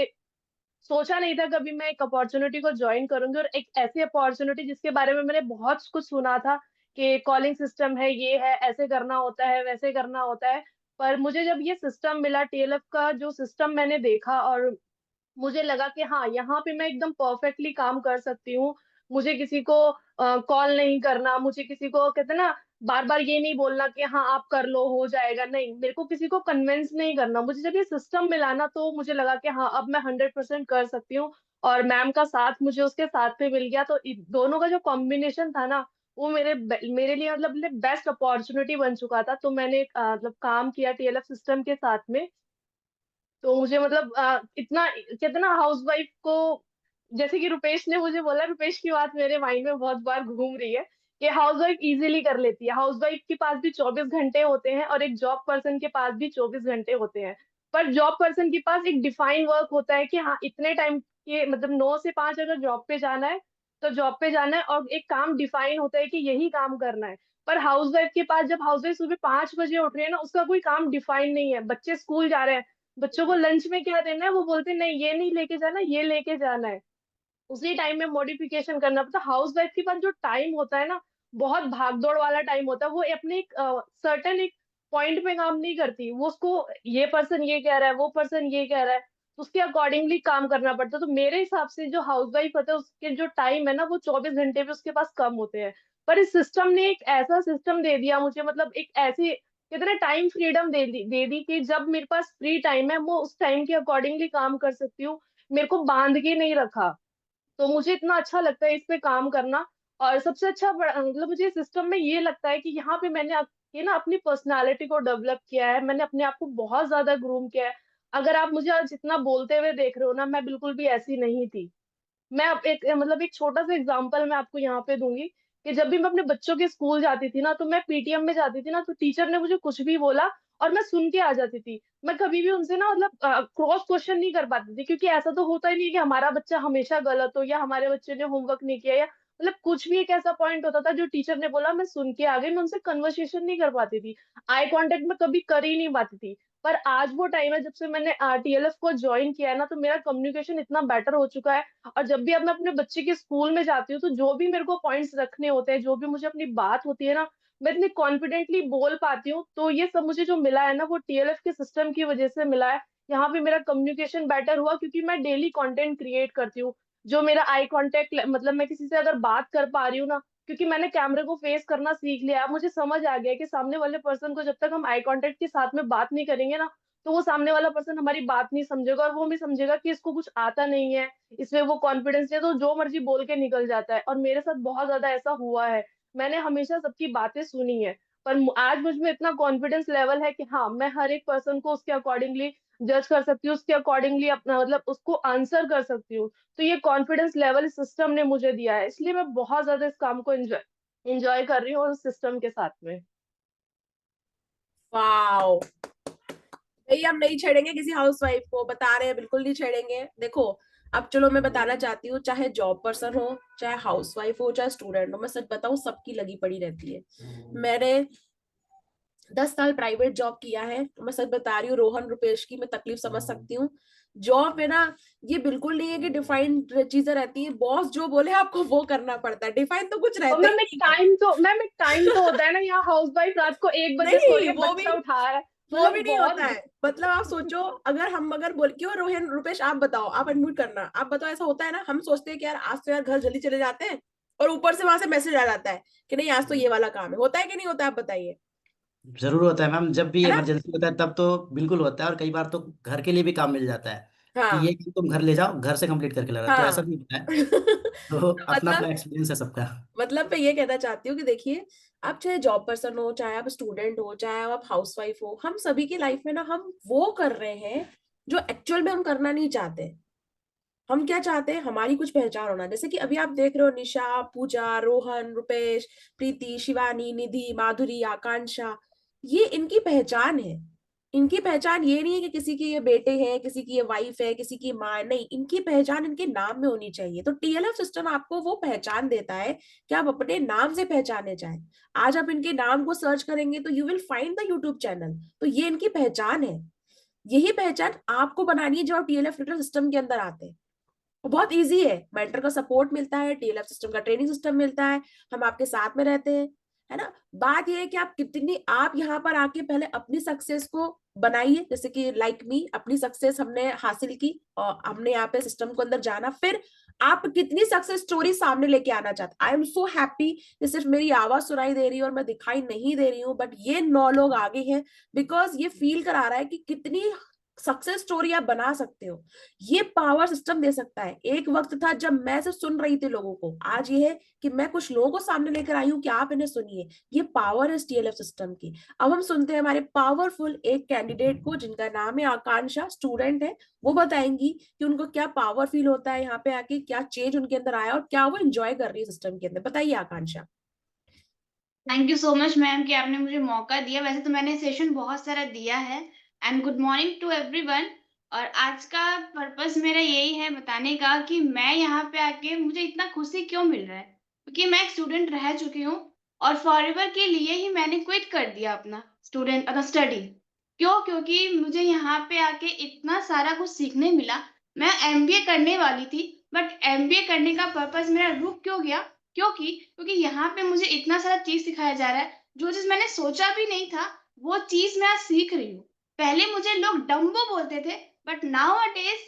सोचा नहीं था कभी मैं एक अपॉर्चुनिटी को ज्वाइन करूंगी, और एक ऐसी अपॉर्चुनिटी जिसके बारे में मैंने बहुत कुछ सुना था कि कॉलिंग सिस्टम है, ये है, ऐसे करना होता है, वैसे करना होता है। पर मुझे जब ये सिस्टम मिला, टीएलएफ का जो सिस्टम मैंने देखा, और मुझे लगा कि हाँ यहाँ पे मैं एकदम परफेक्टली काम कर सकती हूँ। मुझे किसी को कॉल नहीं करना, मुझे किसी को कहते ना बार बार ये नहीं बोलना कि हाँ आप कर लो हो जाएगा, नहीं, मेरे को किसी को कन्विंस नहीं करना। मुझे जब ये सिस्टम मिला ना तो मुझे लगा कि हाँ अब मैं 100% कर सकती हूँ। और मैम का साथ मुझे उसके साथ में मिल गया, तो दोनों का जो कॉम्बिनेशन था ना वो मेरे लिए मतलब बेस्ट अपॉर्चुनिटी बन चुका था। तो मैंने मतलब काम किया टीएलएफ सिस्टम के साथ में। तो मुझे मतलब इतना कहते ना हाउसवाइफ को, जैसे कि रुपेश ने मुझे बोला, रुपेश की बात मेरे माइंड में बहुत बार घूम रही है कि हाउसवाइफ इजीली कर लेती है। हाउसवाइफ के पास भी 24 घंटे होते हैं और एक जॉब पर्सन के पास भी 24 घंटे होते हैं। पर जॉब पर्सन के पास एक डिफाइन वर्क होता है कि हाँ इतने टाइम के मतलब 9 से 5 अगर जॉब पे जाना है तो जॉब पे जाना है, और एक काम डिफाइन होता है कि यही काम करना है। पर हाउसवाइफ के पास, जब हाउसवाइफ सुबह 5 बजे उठ रही है ना, उसका कोई काम डिफाइन नहीं है। बच्चे स्कूल जा रहे हैं, बच्चों को लंच में क्या देना है वो बोलते हैं, नहीं ये नहीं लेके जाना, ये लेके जाना है। उसी टाइम में मॉडिफिकेशन करना पड़ता है। हाउस वाइफ के पास जो टाइम होता है ना, बहुत भागदौड़ वाला टाइम होता है। वो अपने एक सर्टेन एक पॉइंट पे काम नहीं करती, वो उसको ये पर्सन ये कह रहा है, वो पर्सन ये कह रहा है, तो उसके अकॉर्डिंगली काम करना पड़ता है। तो मेरे हिसाब से जो हाउस वाइफ होता है उसके जो टाइम है ना वो 24 घंटे पे उसके पास कम होते हैं। पर इस सिस्टम ने एक ऐसा सिस्टम दे दिया मुझे, मतलब एक ऐसी कितने टाइम फ्रीडम दे दी कि जब मेरे पास फ्री टाइम है वो उस टाइम के अकॉर्डिंगली काम कर सकती हूँ। मेरे को बांध के नहीं रखा। तो मुझे इतना अच्छा लगता है इस पे काम करना। और सबसे अच्छा मतलब मुझे सिस्टम में ये लगता है कि यहाँ पे मैंने ये ना अपनी पर्सनालिटी को डेवलप किया है, मैंने अपने आप को बहुत ज्यादा ग्रूम किया है। अगर आप मुझे आज इतना बोलते हुए देख रहे हो ना, मैं बिल्कुल भी ऐसी नहीं थी। मैं अब एक मतलब एक छोटा सा एग्जांपल मैं आपको यहाँ पे दूंगी कि जब भी मैं अपने बच्चों के स्कूल जाती थी ना, तो मैं पीटीएम में जाती थी ना, तो टीचर ने मुझे कुछ भी बोला और मैं सुन के आ जाती थी। मैं कभी भी उनसे ना मतलब क्रॉस क्वेश्चन नहीं कर पाती थी, क्योंकि ऐसा तो होता ही नहीं कि हमारा बच्चा हमेशा गलत हो या हमारे बच्चे ने होमवर्क नहीं किया, या मतलब कुछ भी एक ऐसा पॉइंट होता था जो टीचर ने बोला मैं सुन के आ गई, मैं उनसे कन्वर्सेशन नहीं कर पाती थी, आई कांटेक्ट में कभी कर ही नहीं पाती थी। पर आज वो टाइम है जब से मैंने टीएलएफ को ज्वाइन किया है ना, तो मेरा कम्युनिकेशन इतना बेटर हो चुका है। और जब भी अब मैं अपने बच्चे के स्कूल में जाती हूँ तो जो भी मेरे को पॉइंट्स रखने होते हैं, जो भी मुझे अपनी बात होती है ना, मैं इतनी कॉन्फिडेंटली बोल पाती हूँ। तो ये सब मुझे जो मिला है ना वो टीएलएफ के सिस्टम की वजह से मिला है। यहाँ पे मेरा कम्युनिकेशन बेटर हुआ क्योंकि मैं डेली कंटेंट क्रिएट करती हूँ। जो मेरा आई कांटेक्ट मतलब मैं किसी से अगर बात कर पा रही हूँ ना, क्योंकि मैंने कैमरे को फेस करना सीख लिया, मुझे समझ आ गया कि सामने वाले पर्सन को जब तक हम आई कांटेक्ट के साथ में बात नहीं करेंगे ना, तो वो सामने वाला पर्सन हमारी बात नहीं समझेगा, और वो भी समझेगा कि इसको कुछ आता नहीं है, इसमें वो कॉन्फिडेंस है, तो जो मर्जी बोल के निकल जाता है। और मेरे साथ बहुत ज्यादा ऐसा हुआ है, मैंने हमेशा सबकी बातें सुनी है। पर आज मुझ में इतना कॉन्फिडेंस लेवल है कि हाँ मैं हर एक पर्सन को उसके अकॉर्डिंगली जज कर सकती हूँ, उसके अकॉर्डिंगली अपना मतलब उसको आंसर कर सकती हूँ। तो ये कॉन्फिडेंस लेवल सिस्टम ने मुझे दिया है, इसलिए मैं बहुत ज्यादा इस काम को एंजॉय कर रही हूँ और सिस्टम के साथ में। वाओ, भाई हम नहीं छेड़ेंगे किसी हाउसवाइफ को, बता रहे हैं, बिल्कुल नहीं छेड़ेंगे। देखो, अब चलो मैं बताना चाहती हूँ, चाहे जॉब पर्सन हो, चाहे हाउसवाइफ हो, चाहे स्टूडेंट हो, मैं सच बताऊं सबकी लगी पड़ी रहती है। मैंने 10 साल प्राइवेट जॉब किया है, तो मैं सच बता रही हूँ, रोहन रुपेश की मैं तकलीफ समझ सकती हूँ। जॉब में ना ये बिल्कुल नहीं है कि डिफाइंड चीजें रहती है, बॉस जो बोले आपको वो करना पड़ता है, डिफाइन तो कुछ और रहता ही मैम एक टाइम तो होता है ना, यहाँ हाउस वाइफ रात को 1 बजे सो रही नहीं, है, बच्चा उठा है, वो मतलब भी नहीं बहुत। होता है। मतलब आप सोचो, अगर बोल, क्यों रोहन रुपेश आप बताओ, आप अनम्यूट करना, आप बताओ, ऐसा होता है ना, हम सोचते हैं कि यार आज तो यार घर जल्दी चले जाते हैं, और ऊपर से वहां से मैसेज आ जाता है कि नहीं आज तो ये वाला काम है, होता है कि नहीं होता है, आप बताइए। जरूर होता है मैम, जब भी है ना? इमरजेंसी होता है तब तो बिल्कुल होता है, और कई बार तो घर के लिए भी काम मिल जाता है कि हाँ ये काम तुम घर ले जाओ, घर से कंप्लीट करके ला, तो ऐसा हाँ नहीं होता है। तो तो अपना अपना मतलब एक्सपीरियंस है सबका। मैं ये कहना चाहती हूँ कि देखिए, आप चाहे जॉब पर्सन हो, चाहे आप स्टूडेंट हो, चाहे आप हाउसवाइफ हो, हम सभी की लाइफ में ना हम वो कर रहे हैं जो एक्चुअल में हम करना नहीं चाहते। हम क्या चाहते हैं, हमारी कुछ पहचान होना। जैसे कि अभी आप देख रहे हो, निशा, पूजा, रोहन, रुपेश, प्रीति, शिवानी, निधि, माधुरी, आकांक्षा, ये इनकी पहचान है। इनकी पहचान ये नहीं है कि किसी की ये बेटे हैं, किसी की ये वाइफ है, किसी की माँ है। नहीं, इनकी पहचान इनके नाम में होनी चाहिए। तो टीएलएफ सिस्टम आपको वो पहचान देता है कि आप अपने नाम से पहचाने जाए। आज आप इनके नाम को सर्च करेंगे तो you will find the YouTube channel. तो ये इनकी पहचान है। यही पहचान आपको बनानी है जब आप टीएलएफ सिस्टम के अंदर आते हैं। वो बहुत इजी है, मेंटर का सपोर्ट मिलता है, टीएलएफ सिस्टम का ट्रेनिंग सिस्टम मिलता है, हम आपके साथ में रहते हैं, है ना। बात ये है कि आप यहाँ पर आके पहले अपनी सक्सेस को बनाइए। जैसे कि लाइक मी, अपनी सक्सेस हमने हासिल की और हमने यहाँ पे सिस्टम को अंदर जाना। फिर आप कितनी सक्सेस स्टोरी सामने लेके आना चाहते, आई एम सो हैप्पी कि सिर्फ मेरी आवाज सुनाई दे रही है और मैं दिखाई नहीं दे रही हूँ, बट ये 9 लोग आगे हैं, बिकॉज ये फील करा रहा है कि कितनी सक्सेस स्टोरी आप बना सकते हो। ये पावर सिस्टम दे सकता है। एक वक्त था जब मैं सिर्फ सुन रही थी लोगों को, आज ये है कि मैं कुछ लोगों को सामने लेकर आई हूं कि आप इन्हें सुनिए। ये पावर है इस टीएलएफ सिस्टम की। अब हम सुनते हैं हमारे पावरफुल एक कैंडिडेट को, जिनका नाम है आकांक्षा, स्टूडेंट है। वो बताएंगी कि उनको क्या पावर फील होता है यहाँ पे आके, क्या चेंज उनके अंदर आया और क्या वो एंजॉय कर रही है सिस्टम के अंदर। बताइए Akanksha. Thank you so much ma'am कि आपने मुझे मौका दिया। वैसे तो मैंने सेशन बहुत सारा दिया है। And good morning to everyone. और आज का पर्पस मेरा यही है बताने का कि मैं यहाँ पे आके मुझे इतना खुशी क्यों मिल रहा है, क्योंकि मैं एक स्टूडेंट रह चुकी हूँ और फॉरएवर के लिए ही मैंने क्विट कर दिया अपना स्टडी। क्यों? क्योंकि मुझे यहाँ पे आके इतना सारा कुछ सीखने मिला। मैं एमबीए करने वाली थी, बट एमबीए करने का पर्पस मेरा रुक क्यों गया? क्योंकि यहाँ पे मुझे इतना सारा चीज सिखाया जा रहा है, जो चीज मैंने सोचा भी नहीं था वो चीज मैं आज सीख रही हूँ। पहले मुझे लोग डम्बो बोलते थे, बट नाउ अ डेज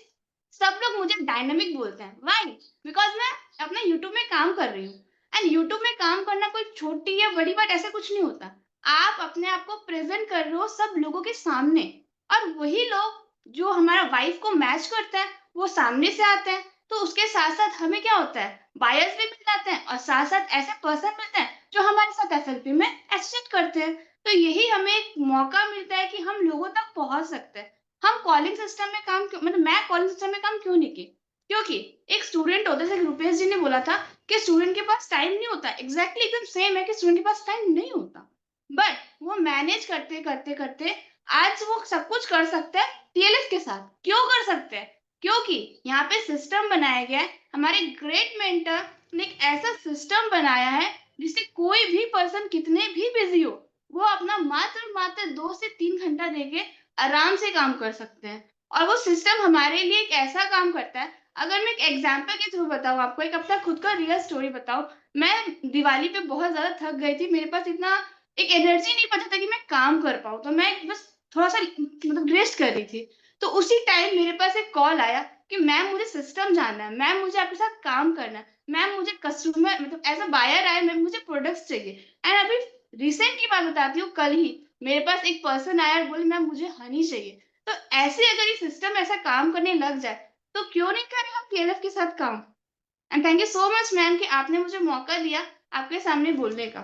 सब लोग मुझे डायनामिक बोलते हैं। व्हाई? बिकॉज मैं अपना यूट्यूब में काम कर रही हूँ। एंड यूट्यूब में काम करना कोई छोटी या बड़ी बात ऐसा कुछ नहीं होता। आप अपने आप को प्रेजेंट कर रहे हो सब लोगों के सामने, और वही लोग जो हमारा वाइफ को मैच करता है वो सामने से आते हैं। तो उसके साथ साथ हमें क्या होता है, बायर्स भी मिल जाते हैं और साथ साथ ऐसे पर्सन मिलते हैं जो हमारे साथ एसएलपी में एसोसिएट करते हैं। तो यही हमें एक मौका मिलता है कि हम लोगों तक पहुंच सकते हैं। हम कॉलिंग सिस्टम में काम क्यों, मतलब मैं कॉलिंग सिस्टम में काम क्यों नहीं की? क्योंकि एक स्टूडेंट होता है, जैसे रुपेश जी ने बोला था कि स्टूडेंट के पास टाइम नहीं होता। एग्जैक्टली एकदम सेम है कि स्टूडेंट के पास टाइम नहीं होता, बट वो मैनेज करते करते करते आज वो सब कुछ कर सकते हैं टीएलएफ के साथ। क्यों कर सकते हैं? क्योंकि यहाँ पे सिस्टम बनाया गया है। हमारे ग्रेट मेंटर ने एक ऐसा सिस्टम बनाया है जिससे कोई भी पर्सन कितने भी बिजी हो, वो अपना मात्र 2 से 3 घंटा देके आराम से काम कर सकते हैं। और वो सिस्टम हमारे लिए एक ऐसा काम करता है। अगर मैं एक एग्जाम्पल के थ्रू बताऊँ आपको, एक अपना खुद का रियल स्टोरी बताऊँ। मैं दिवाली पे बहुत ज्यादा थक गई थी, मेरे पास इतना एक एनर्जी नहीं बचा था कि मैं काम कर पाऊँ, तो मैं बस थोड़ा सा मतलब रेस्ट कर रही थी। तो उसी टाइम मेरे पास एक कॉल आया कि मैम मुझे सिस्टम जानना है, मैम मुझे आपके साथ काम करना है, मैम मुझे कस्टमर मतलब एज अ बायर आया, मैम मुझे प्रोडक्ट्स चाहिए। एंड अभी रिसेंट की बात बताती हूँ, कल ही मेरे पास एक पर्सन आया और बोले मैम मुझे हनी चाहिए। तो ऐसे अगर ये सिस्टम ऐसा काम करने लग जाए तो क्यों नहीं करें हम टीएलएफ के साथ काम। And thank you so much ma'am कि आपने मुझे मौका दिया आपके सामने बोलने का।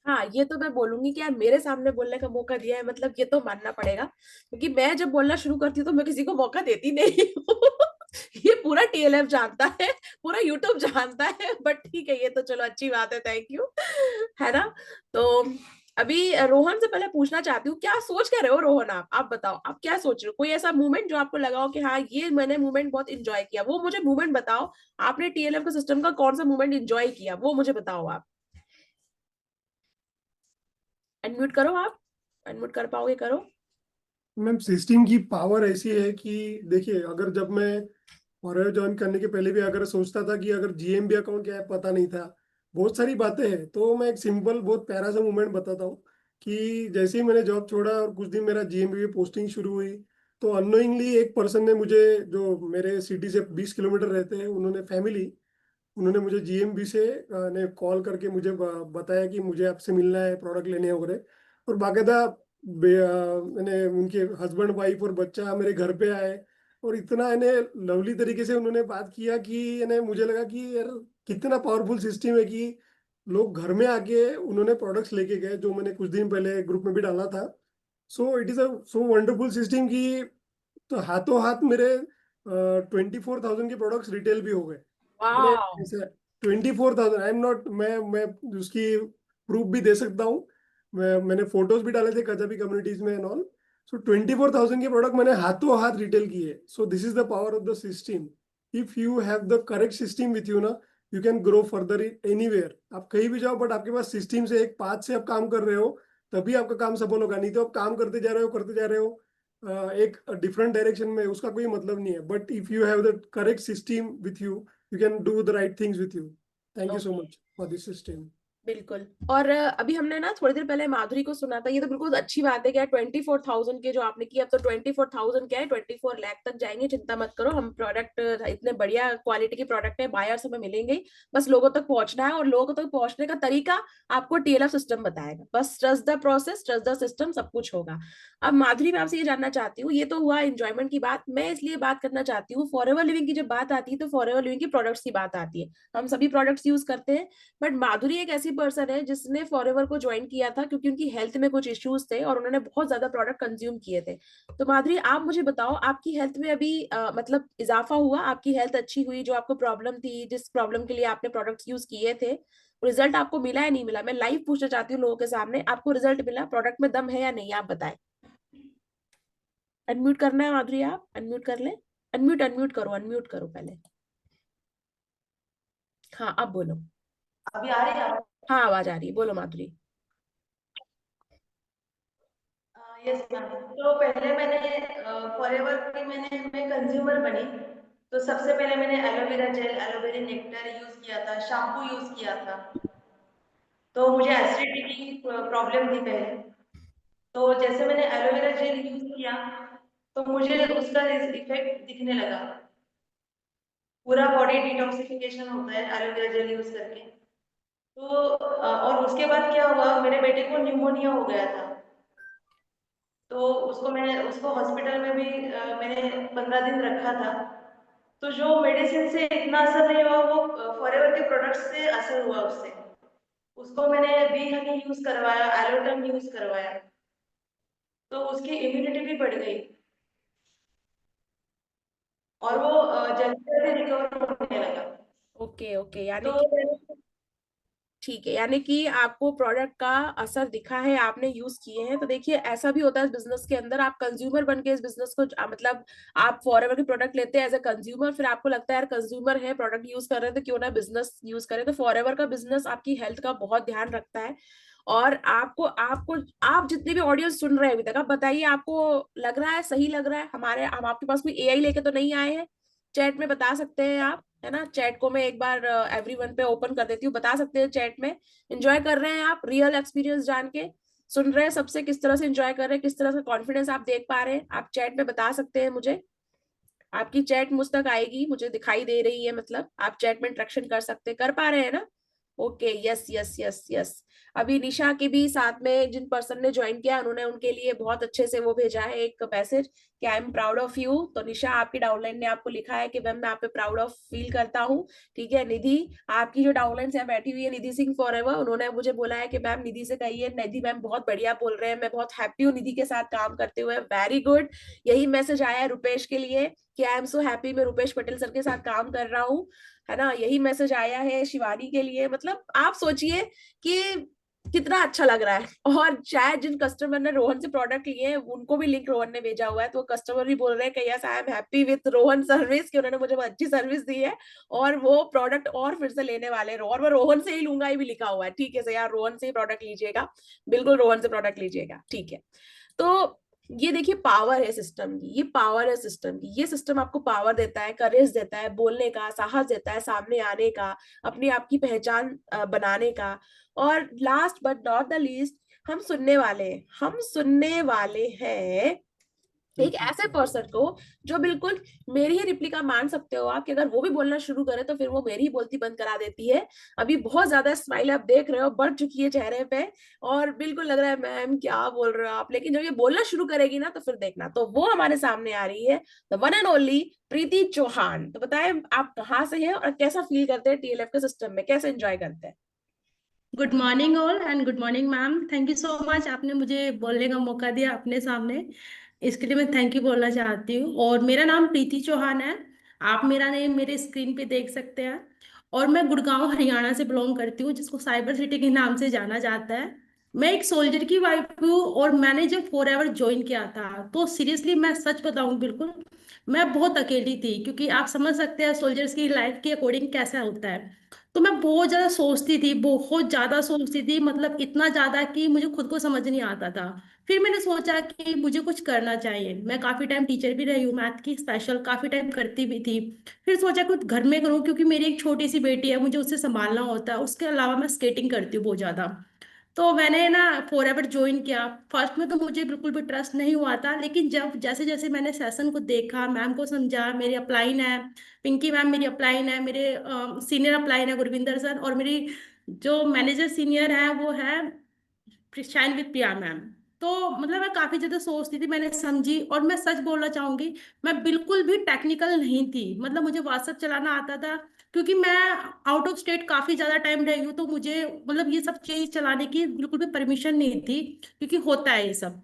हाँ, ये तो मैं बोलूंगी कि यार मेरे सामने बोलने का मौका दिया है, मतलब ये तो मानना पड़ेगा, क्योंकि मैं जब बोलना शुरू करती हूँ तो मैं किसी को मौका देती नहीं हूँ। ये पूरा टीएलएफ जानता है, पूरा यूट्यूब जानता है, बट ठीक है, ये तो चलो अच्छी बात है, थैंक यू, है ना। तो अभी रोहन से पहले पूछना चाहती हूँ, क्या सोच क्या रहे हो रोहन? आप बताओ, आप क्या सोच रहे हो? कोई ऐसा मोमेंट जो आपको लगा हो कि हाँ ये मैंने मोमेंट बहुत इंजॉय किया, वो मुझे मोमेंट बताओ। आपने टीएलएफ का सिस्टम का कौन सा मोमेंट इंजॉय किया, वो मुझे बताओ। आप अनम्यूट करो, आप अनम्यूट कर पाओगे, करो। मैम सिस्टम की पावर ऐसी है कि देखिए, अगर जब मैं फॉरएवर ज्वाइन करने के पहले भी अगर सोचता था कि अगर जीएमबी अकाउंट क्या है पता नहीं था, बहुत सारी बातें हैं। तो मैं एक सिंपल बहुत प्यारा सा मोमेंट बताता हूँ कि जैसे ही मैंने जॉब छोड़ा और कुछ दिन मेरा जीएमबी में पोस्टिंग शुरू हुई, तो अननोइंगली एक पर्सन ने मुझे, जो मेरे सिटी से 20 किलोमीटर रहते हैं, उन्होंने मुझे जीएमबी से ने कॉल करके मुझे बताया कि मुझे आपसे मिलना है, प्रोडक्ट लेने हैं वगैरह। और बाकायदा मैंने उनके हस्बैंड वाइफ और बच्चा मेरे घर पे आए और इतना इन्हें लवली तरीके से उन्होंने बात किया कि इन्हें मुझे लगा कि यार कितना पावरफुल सिस्टम है कि लोग घर में आके उन्होंने प्रोडक्ट्स लेके गए, जो मैंने कुछ दिन पहले ग्रुप में भी डाला था। So it is a so wonderful system कि तो हाथों हाथ मेरे 24,000 के प्रोडक्ट्स रिटेल भी हो गए। वाह 24,000 आई एम नॉट, मैं उसकी प्रूफ भी दे सकता हूँ। मैंने फोटोज भी डाले थे कजाबी कम्युनिटीज में एंड ऑल। सो 24,000 के प्रोडक्ट मैंने हाथों हाथ रिटेल किए। So this is the power of the system. If you have the correct system with you ना, you can grow further anywhere. आप कहीं भी जाओ, बट आपके पास सिस्टम से एक पाथ से आप काम कर रहे हो तभी आपका काम सफल होगा। नहीं तो आप काम करते जा रहे हो एक डिफरेंट डायरेक्शन में, उसका कोई मतलब नहीं है। But if you have the correct system with you, you can do the right things with you. Thank you so much for this system. बिल्कुल। और अभी हमने ना थोड़ी देर पहले माधुरी को सुना था, ये तो बिल्कुल अच्छी बात है। क्या 24,000 के जो आपने किया, अब तो 24,000 क्या है 24 लाख तक जाएंगे, चिंता मत करो। हम प्रोडक्ट इतने बढ़िया क्वालिटी के प्रोडक्ट है, बायर्स हमें मिलेंगे, बस लोगों तक पहुंचना है। और लोगों तक पहुंचने का तरीका आपको TLF सिस्टम बताएगा। बस trust the process, trust the system, सब कुछ होगा। अब माधुरी, मैं आपसे ये जानना चाहती हूँ, ये तो हुआ एंजॉयमेंट की बात, मैं इसलिए बात करना चाहती हूँ फॉरएवर लिविंग की। जब बात आती है तो फॉरएवर लिविंग की प्रोडक्ट्स की बात आती है, हम सभी प्रोडक्ट्स यूज करते हैं। बट माधुरी एक ऐसी पर्सन है जिसने फॉरएवर को ज्वाइन किया था क्योंकि उनकी हेल्थ में कुछ इश्यूज थे और उन्होंने बहुत ज्यादा प्रोडक्ट कंज्यूम किए थे। तो माधुरी, आप मुझे बताओ, आपकी हेल्थ में अभी मतलब इजाफा हुआ? आपकी हेल्थ अच्छी हुई? जो आपको प्रॉब्लम थी, जिस प्रॉब्लम के लिए आपने प्रोडक्ट्स यूज किए थे, रिजल्ट आपको मिला या नहीं मिला? मैं लाइव पूछना चाहती हूँ लोगों के सामने, आपको रिजल्ट मिला? प्रोडक्ट में दम है या नहीं, आप बताएं। अनम्यूट करना है माधुरी, आप अनम्यूट कर ले। अनम्यूट करो पहले। हाँ, अब बोलो। अभी आ रही है? हाँ, आवाज आ रही है, बोलो माधुरी। Yes ma'am. तो पहले मैंने फॉरएवर की मैं कंज्यूमर बनी। तो सबसे पहले मैंने aloe vera gel, aloe vera nectar use किया था, शैम्पू यूज किया था। तो मुझे एसिडिटी की प्रॉब्लम थी पहले। तो जैसे मैंने एलोवेरा जेल यूज किया तो मुझे उसका इफेक्ट दिखने लगा। पूरा बॉडी डिटॉक्सिफिकेशन होता है एलोवेरा जेल यूज करके। तो और उसके बाद क्या हुआ, मेरे बेटे को न्यूमोनिया हो गया था। तो उसको हॉस्पिटल में भी मैंने 15 दिन रखा था। तो जो मेडिसिन से इतना असर नहीं हुआ, वो फॉरएवर के प्रोडक्ट्स से असर हुआ उससे। उसको मैंने बी हनी यूज करवाया, एलोटम यूज करवाया, तो उसकी इम्यूनिटी भी बढ़ गई और वो जल्दी जल्दी रिकवर होने लगा। ओके, यानी तो कि ठीक है, यानी कि आपको प्रोडक्ट का असर दिखा है, आपने यूज किए हैं। तो देखिए, ऐसा भी होता है बिजनेस के अंदर, आप कंज्यूमर बन के इस बिजनेस को मतलब आप फॉरएवर के प्रोडक्ट लेते हैं एज अ कंज्यूमर, फिर आपको लगता है यार कंज्यूमर है, प्रोडक्ट यूज कर रहे हैं, तो क्यों ना बिजनेस यूज करें। तो फॉरएवर का बिजनेस आपकी हेल्थ का बहुत ध्यान रखता है। और आपको आपको आप जितने भी ऑडियंस सुन रहे हैं अभी तक, आप बताइए, आपको लग रहा है, सही लग रहा है? हम आपके पास कोई AI लेके तो नहीं आए हैं? चैट में बता सकते हैं आप, है ना? चैट को मैं एक बार एवरीवन पे ओपन कर देती हूँ, बता सकते हैं चैट में। एंजॉय कर रहे हैं आप? रियल एक्सपीरियंस जान के सुन रहे हैं सबसे, किस तरह से एंजॉय कर रहे हैं, किस तरह से कॉन्फिडेंस आप देख पा रहे हैं? आप चैट में बता सकते हैं मुझे। आपकी चैट मुझ तक आएगी, मुझे दिखाई दे रही है, मतलब आप चैट में इंटरेक्शन कर सकते, कर पा रहे हैं ना? Okay, yes yes yes yes. अभी निशा के भी साथ में जिन पर्सन ने ज्वाइन किया, उन्होंने उनके लिए बहुत अच्छे से वो भेजा है एक मैसेज कि I am proud of you. तो निशा, आपकी डाउनलाइन ने आपको लिखा है कि मैम मैं आप पे प्राउड ऑफ फील करता हूँ। ठीक है। निधि, आपकी जो डाउनलाइन से बैठी हुई है, निधि सिंह फॉरएवर, उन्होंने मुझे बोला है कि मैम निधि से कहिए, निधि मैम बहुत बढ़िया बोल रहे हैं, मैं बहुत हैप्पी हूँ निधि के साथ काम करते हुए। Very good. यही मैसेज आया है रुपेश के लिए कि आई एम सो हैप्पी, मैं रुपेश पटेल सर के साथ काम कर रहा हूँ, है ना? यही मैसेज आया है शिवानी के लिए। मतलब आप सोचिए कि कितना अच्छा लग रहा है। और शायद जिन कस्टमर ने रोहन से प्रोडक्ट लिए हैं, उनको भी लिंक रोहन ने भेजा हुआ है, तो वो कस्टमर भी बोल रहे हैं कि yes I am happy with Rohan service, कि उन्होंने मुझे बहुत अच्छी सर्विस दी है और वो प्रोडक्ट और फिर से लेने वाले हैं। और मैं रोहन से ही लूंगा, ये भी लिखा हुआ है। ठीक है सर, यार रोहन से ही प्रोडक्ट लीजिएगा, बिल्कुल रोहन से प्रोडक्ट लीजिएगा। ठीक है। तो ये देखिए, पावर है सिस्टम की, ये पावर है सिस्टम की। ये सिस्टम आपको पावर देता है, करेज देता है, बोलने का साहस देता है, सामने आने का, अपने आप की पहचान बनाने का। और last but not the least, हम सुनने वाले हैं एक ऐसे पर्सन को जो बिल्कुल मेरी ही रिप्लिका मान सकते हो आप कि अगर वो भी बोलना शुरू करे तो फिर वो मेरी ही बोलती बंद करा देती है। अभी बहुत ज्यादा स्माइल आप देख रहे हो बढ़ चुकी है चेहरे पे, और बिल्कुल लग रहा है मैम क्या बोल रहे हो आप, लेकिन जब ये बोलना शुरू करेगी ना तो फिर देखना, तो वो हमारे सामने आ रही है, द वन एंड ओनली प्रीति चौहान। तो बताएं आप कहाँ से हैं और कैसा फील करते हैं टीएलएफ के सिस्टम में, कैसे एंजॉय करते हैं? Good morning all and good morning ma'am, thank you so much, आपने मुझे बोलने का मौका दिया अपने सामने, इसके लिए मैं थैंक यू बोलना चाहती हूँ। और मेरा नाम प्रीति चौहान है, आप मेरा नेम मेरे स्क्रीन पे देख सकते हैं। और मैं गुड़गांव हरियाणा से बिलोंग करती हूँ, जिसको साइबर सिटी के नाम से जाना जाता है। मैं एक सोल्जर की वाइफ हूँ, और मैंने जब फॉरएवर ज्वाइन किया था तो सीरियसली मैं सच बताऊँ बिल्कुल मैं बहुत अकेली थी, क्योंकि आप समझ सकते हैं सोल्जर्स की लाइफ के अकॉर्डिंग कैसा होता है। तो मैं बहुत ज्यादा सोचती थी, बहुत ज्यादा सोचती थी, मतलब इतना ज्यादा कि मुझे खुद को समझ नहीं आता था। फिर मैंने सोचा कि मुझे कुछ करना चाहिए। मैं काफी टाइम टीचर भी रही हूँ, मैथ की स्पेशल काफी टाइम करती भी थी। फिर सोचा कुछ घर में करूँ, क्योंकि मेरी एक छोटी सी बेटी है, मुझे उसे संभालना होता है। उसके अलावा मैं स्केटिंग करती हूँ बहुत ज्यादा। तो मैंने ना फॉरएवर ज्वाइन किया। फर्स्ट में तो मुझे बिल्कुल भी ट्रस्ट नहीं हुआ था, लेकिन जब जैसे जैसे मैंने सेशन को देखा, मैम को समझा, मेरी अपलाइन है पिंकी मैम, मेरी अपलाइन है, मेरे सीनियर अपलाइन है गुरविंदर सर, और मेरी जो मैनेजर सीनियर है वो है शाइन विद प्रिया मैम। तो मतलब मैं काफी ज्यादा सोचती थी, मैंने समझी। और मैं सच बोलना चाहूंगी, मैं बिल्कुल भी टेक्निकल नहीं थी। मतलब मुझे व्हाट्सएप चलाना आता था, क्योंकि मैं आउट ऑफ स्टेट काफी ज्यादा टाइम रही हूँ, तो मुझे मतलब ये सब चीज चलाने की बिल्कुल भी परमिशन नहीं थी, क्योंकि होता है ये सब।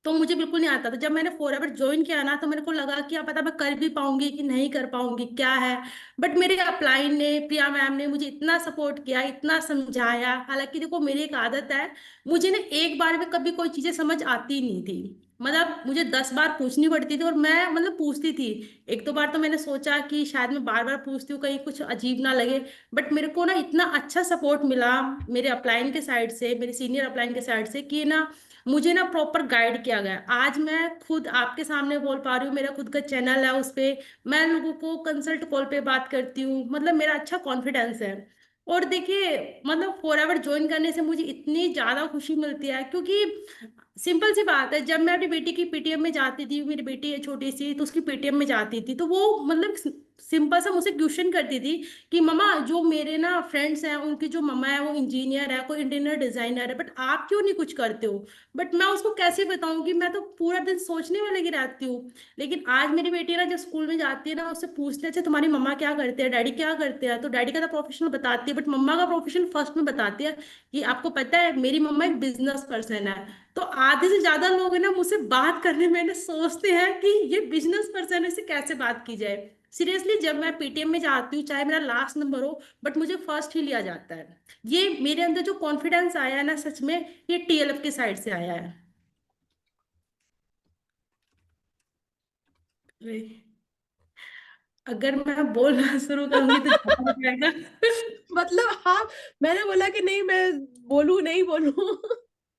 तो मुझे बिल्कुल नहीं आता था। जब मैंने फॉरएवर ज्वाइन किया ना, तो मेरे को लगा कि अब पता मैं कर भी पाऊंगी कि नहीं कर पाऊंगी, क्या है। बट मेरे अपलाइन ने, प्रिया मैम ने मुझे इतना सपोर्ट किया, इतना समझाया। हालांकि देखो मेरी एक आदत है, मुझे ना एक बार में कभी कोई चीजें समझ आती नहीं थी। मतलब मुझे 10 बार पूछनी पड़ती थी, और मैं मतलब पूछती थी। एक दो बार तो मैंने सोचा कि शायद मैं बार बार पूछती हूँ, कहीं कुछ अजीब ना लगे। बट मेरे को ना इतना अच्छा सपोर्ट मिला मेरे अपलाइन के साइड से, मेरे सीनियर अपलाइन के साइड से, कि ना मुझे ना प्रॉपर गाइड किया गया। आज मैं खुद आपके सामने बोल पा रही हूँ, मेरा खुद का चैनल है, उस पे मैं लोगों को कंसल्ट कॉल पे बात करती हूँ। मतलब मेरा अच्छा कॉन्फिडेंस है। और देखिए मतलब फॉरएवर ज्वाइन करने से मुझे इतनी ज्यादा खुशी मिलती है, क्योंकि सिंपल सी बात है, जब मैं अपनी बेटी की पीटीएम में जाती थी, मेरी बेटी है छोटी सी, तो उसकी पीटीएम में जाती थी, तो वो मतलब सिंपल सा मुझसे क्वेश्चन करती थी कि मम्मा, जो मेरे ना फ्रेंड्स हैं उनकी जो मम्मा है वो इंजीनियर है, कोई इंटीरियर डिजाइनर है, बट आप क्यों नहीं कुछ करते हो। बट मैं उसको कैसे बताऊं कि मैं तो पूरा दिन सोचने वाले की रहती हूँ। लेकिन आज मेरी बेटी ना जब स्कूल में जाती है ना, उससे पूछते हैं तुम्हारी मम्मा क्या करते हैं, डैडी क्या करते हैं, तो डैडी का तो प्रोफेशनल बताती है, बट मम्मा का प्रोफेशनल फर्स्ट में बताती है कि आपको पता है मेरी मम्मा एक बिजनेस पर्सन है। तो आधे से ज्यादा लोग है ना मुझसे बात करने में ना सोचते हैं कि ये बिजनेस पर्सन है, इससे कैसे बात की जाए। सीरियसली जब मैं पीटीएम में जाती हूँ, चाहे मेरा लास्ट नंबर हो, बट मुझे फर्स्ट ही लिया जाता है। ये मेरे अंदर जो कॉन्फिडेंस आया है ना, सच में ये टीएलएफ की साइड से आया है। अरे, अगर मैं बोलना शुरू करूंगी तो ज्यादा हो जाएगा। मतलब हाँ, मैंने बोला कि नहीं मैं बोलूं नहीं बोलूं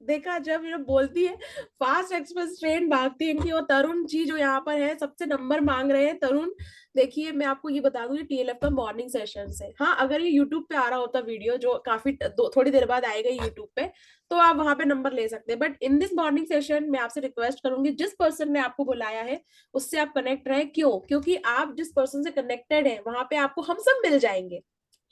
देखा जब ये बोलती है फास्ट एक्सप्रेस ट्रेन भागती है इनकी। और तरुण जी जो यहाँ पर है सबसे नंबर मांग रहे हैं। तरुण देखिए मैं आपको ये बता दूं, टीएलएफ का मॉर्निंग सेशन है। हाँ, अगर ये यूट्यूब पे आ रहा होता वीडियो, जो काफी थोड़ी देर बाद आएगा यूट्यूब पे, तो आप वहां पे नंबर ले सकते हैं। But in this morning session मैं आपसे रिक्वेस्ट करूंगी, जिस पर्सन ने आपको बुलाया है उससे आप कनेक्ट रहे। क्यों? क्योंकि आप जिस पर्सन से कनेक्टेड है वहां पे आपको हम सब मिल जाएंगे,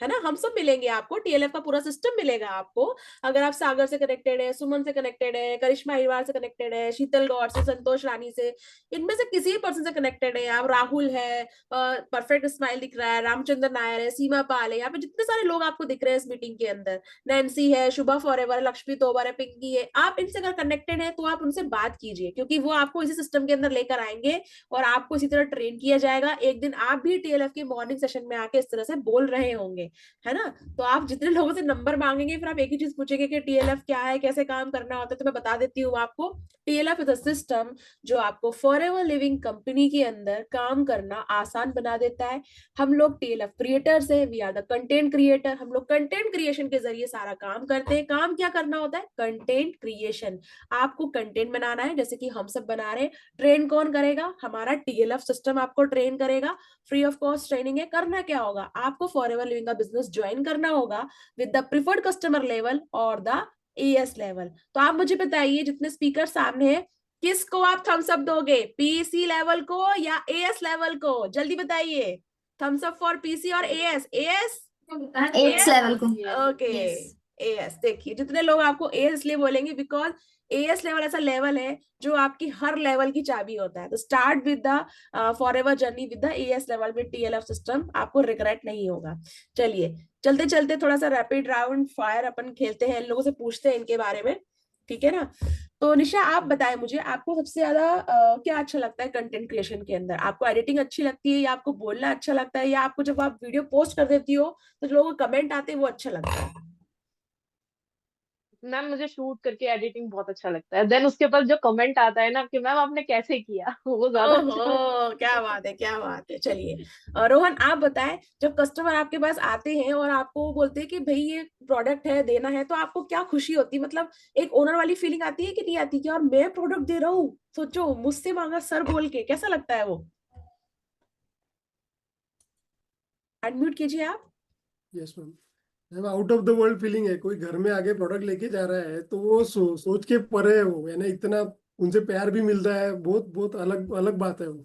है ना, हम सब मिलेंगे आपको, टीएलएफ का पूरा सिस्टम मिलेगा आपको। अगर आप सागर से कनेक्टेड है, सुमन से कनेक्टेड है, करिश्मा अहिरवार से कनेक्टेड है, शीतल गौड़ से, संतोष रानी से, इनमें से किसी भी पर्सन से कनेक्टेड है आप, राहुल है, परफेक्ट स्माइल दिख रहा है, रामचंद्र नायर है, सीमा पाल है, यहाँ पे जितने सारे लोग आपको दिख रहे हैं इस मीटिंग के अंदर, नैन्सी है, शुभा फॉरएवर, लक्ष्मी तोबर है, पिंकी है, आप इनसे अगर कनेक्टेड है तो आप उनसे बात कीजिए, क्योंकि वो आपको इसी सिस्टम के अंदर लेकर आएंगे और आपको इसी तरह ट्रेन किया जाएगा। एक दिन आप भी टीएलएफ के मॉर्निंग सेशन में आके इस तरह से बोल रहे होंगे, है ना। तो आप जितने लोगों से नंबर मांगेंगे फिर आप एक ही चीज पूछेंगे कि टीएलएफ क्या है, कैसे काम करना होता है। तो मैं बता देती हूँ आपको, टीएलएफ इज अ सिस्टम जो आपको फॉरएवर लिविंग कंपनी के अंदर काम करना आसान बना देता है। हम लोग टीएलएफ क्रिएटर्स हैं, we are the content creator. हम लोग कंटेंट क्रिएशन के जरिए सारा काम करते हैं। काम क्या करना होता है? Content creation. आपको कंटेंट बनाना है, जैसे कि हम सब बना रहे हैं। ट्रेन कौन करेगा? हमारा टीएलएफ सिस्टम आपको ट्रेन करेगा, फ्री ऑफ कॉस्ट ट्रेनिंग है। करना क्या होगा? आपको फॉरएवर लिविंग का बिजनेस ज्वाइन करना होगा with the preferred customer level और द एएस लेवल। तो आप मुझे बताइए, जितने स्पीकर सामने हैं, किसको आप थम्स अप दोगे, पीसी लेवल को या एएस लेवल को? जल्दी बताइए, थम्स अप फॉर पीसी और एएस। एएस एट्स लेवल को। Okay, yes. एएस। देखिए जितने लोग आपको एएस इसलिए बोलेंगे बिकॉज एएस लेवल ऐसा लेवल है जो आपकी हर लेवल की चाबी होता है। तो start with the forever journey with the as level with TLF system, आपको रिग्रेट नहीं होगा। चलिए चलते चलते थोड़ा सा रैपिड राउंड फायर अपन खेलते हैं, इन लोगों से पूछते हैं इनके बारे में, ठीक है ना? तो निशा आप बताएं मुझे, आपको सबसे ज्यादा क्या अच्छा लगता है कंटेंट क्रिएशन के अंदर? आपको एडिटिंग अच्छी लगती है, या आपको बोलना अच्छा लगता है, या आपको जब आप वीडियो पोस्ट कर देती हो तो जो लोगों को कमेंट आते हैं वो अच्छा लगता है? मैम मुझे शूट करके एडिटिंग बहुत अच्छा लगता है, देन उसके बाद जो कमेंट आता है ना कि मैम आपने कैसे किया वो ज्यादा अच्छा लगता ओहो, क्या बात है, क्या बात है। चलिए रोहन आप बताएं, जब कस्टमर आपके पास आते हैं और आपको बोलते हैं कि भाई ये प्रोडक्ट है देना है, तो आपको क्या खुशी होती है? मतलब एक ओनर वाली फीलिंग आती है कि नहीं आती कि और मैं प्रोडक्ट दे रहा हूँ, सोचो मुझसे मांगा सर बोल के, कैसा लगता है वो? अनम्यूट कीजिए आप। Yes ma'am, out of the world feeling है। कोई घर में आगे प्रोडक्ट लेके जा रहा है तो वो सोच के परे है वो, यानी इतना उनसे प्यार भी मिलता है, बहुत बहुत अलग अलग बात है वो।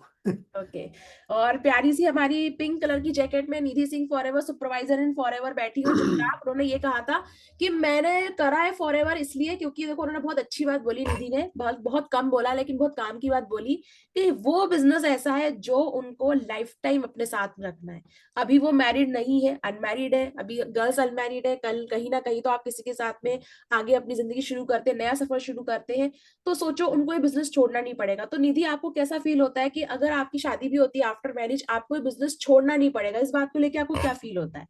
ओके और प्यारी सी हमारी पिंक कलर की जैकेट में निधि सिंह फॉरएवर सुपरवाइजर इन फॉरएवर बैठी हुई चुपचाप। उन्होंने ये कहा था कि मैंने करा है फॉरएवर इसलिए क्योंकि देखो, उन्होंने बहुत अच्छी बात बोली, निधि ने बहुत बहुत कम बोला लेकिन बहुत काम की बात बोली, कि वो बिजनेस ऐसा है जो उनको लाइफ टाइम अपने साथ में रखना है। अभी वो मैरिड नहीं है, अनमैरिड है, अभी गर्ल्स अनमैरिड है, कल कहीं ना कहीं तो आप किसी के साथ में आगे अपनी जिंदगी शुरू करते हैं, नया सफर शुरू करते हैं, तो सोचो उनको ये बिजनेस छोड़ना नहीं पड़ेगा। तो निधि आपको कैसा फील होता है कि अगर आपकी शादी भी होती है आफ्टर मैरिज, आपको ये बिजनेस छोड़ना नहीं पड़ेगा, इस बात को लेके आपको क्या फील होता है?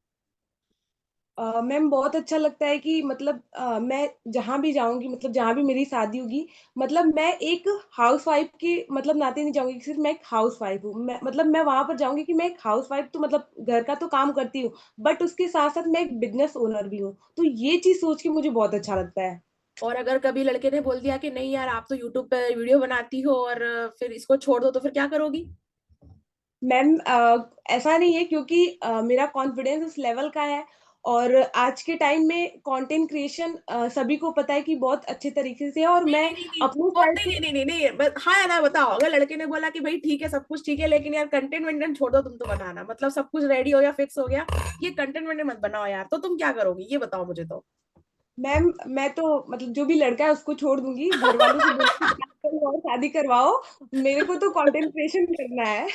मैम बहुत अच्छा लगता है कि मतलब मैं जहाँ भी जाऊंगी, मतलब जहाँ भी मेरी शादी होगी, मतलब मैं एक हाउस वाइफ के मतलब नाते नहीं जाऊंगी कि सिर्फ मैं एक हाउस वाइफ हूँ। मैं मतलब मैं वहां पर जाऊंगी कि मैं एक हाउस वाइफ तो मतलब घर का तो काम करती हूँ, बट उसके साथ साथ मैं एक बिजनेस ओनर भी हूँ। तो ये चीज सोच के मुझे बहुत अच्छा लगता है। और अगर कभी लड़के ने बोल दिया कि नहीं यार आप तो यूट्यूब पे वीडियो बनाती हो और फिर इसको छोड़ दो, तो फिर क्या करोगी? मैम ऐसा नहीं है, क्योंकि मेरा कॉन्फिडेंस उस लेवल का है। और आज के टाइम में कंटेंट क्रिएशन सभी को पता है कि बहुत अच्छे तरीके से है, और नहीं मैं नहीं नहीं नहीं अपने वो साइड नहीं से। नहीं नहीं नहीं नहीं, हाँ या ना बताओ। अगर लड़के ने बोला कि भाई ठीक है सब कुछ ठीक है लेकिन यार कंटेंट वेंटेंट छोड़ दो, तुम तो बनाना, मतलब सब कुछ रेडी हो गया, फिक्स हो गया, ये कंटेंट वेंटेंट मत बनाओ यार, तो तुम क्या करोगी ये बताओ मुझे तो। मैम मैं तो मतलब जो भी लड़का है उसको छोड़ दूंगी, घर वालों से बोलूंगी शादी करवाओ, शादी करवाओ, मेरे को तो कंटेंट क्रिएशन करना है।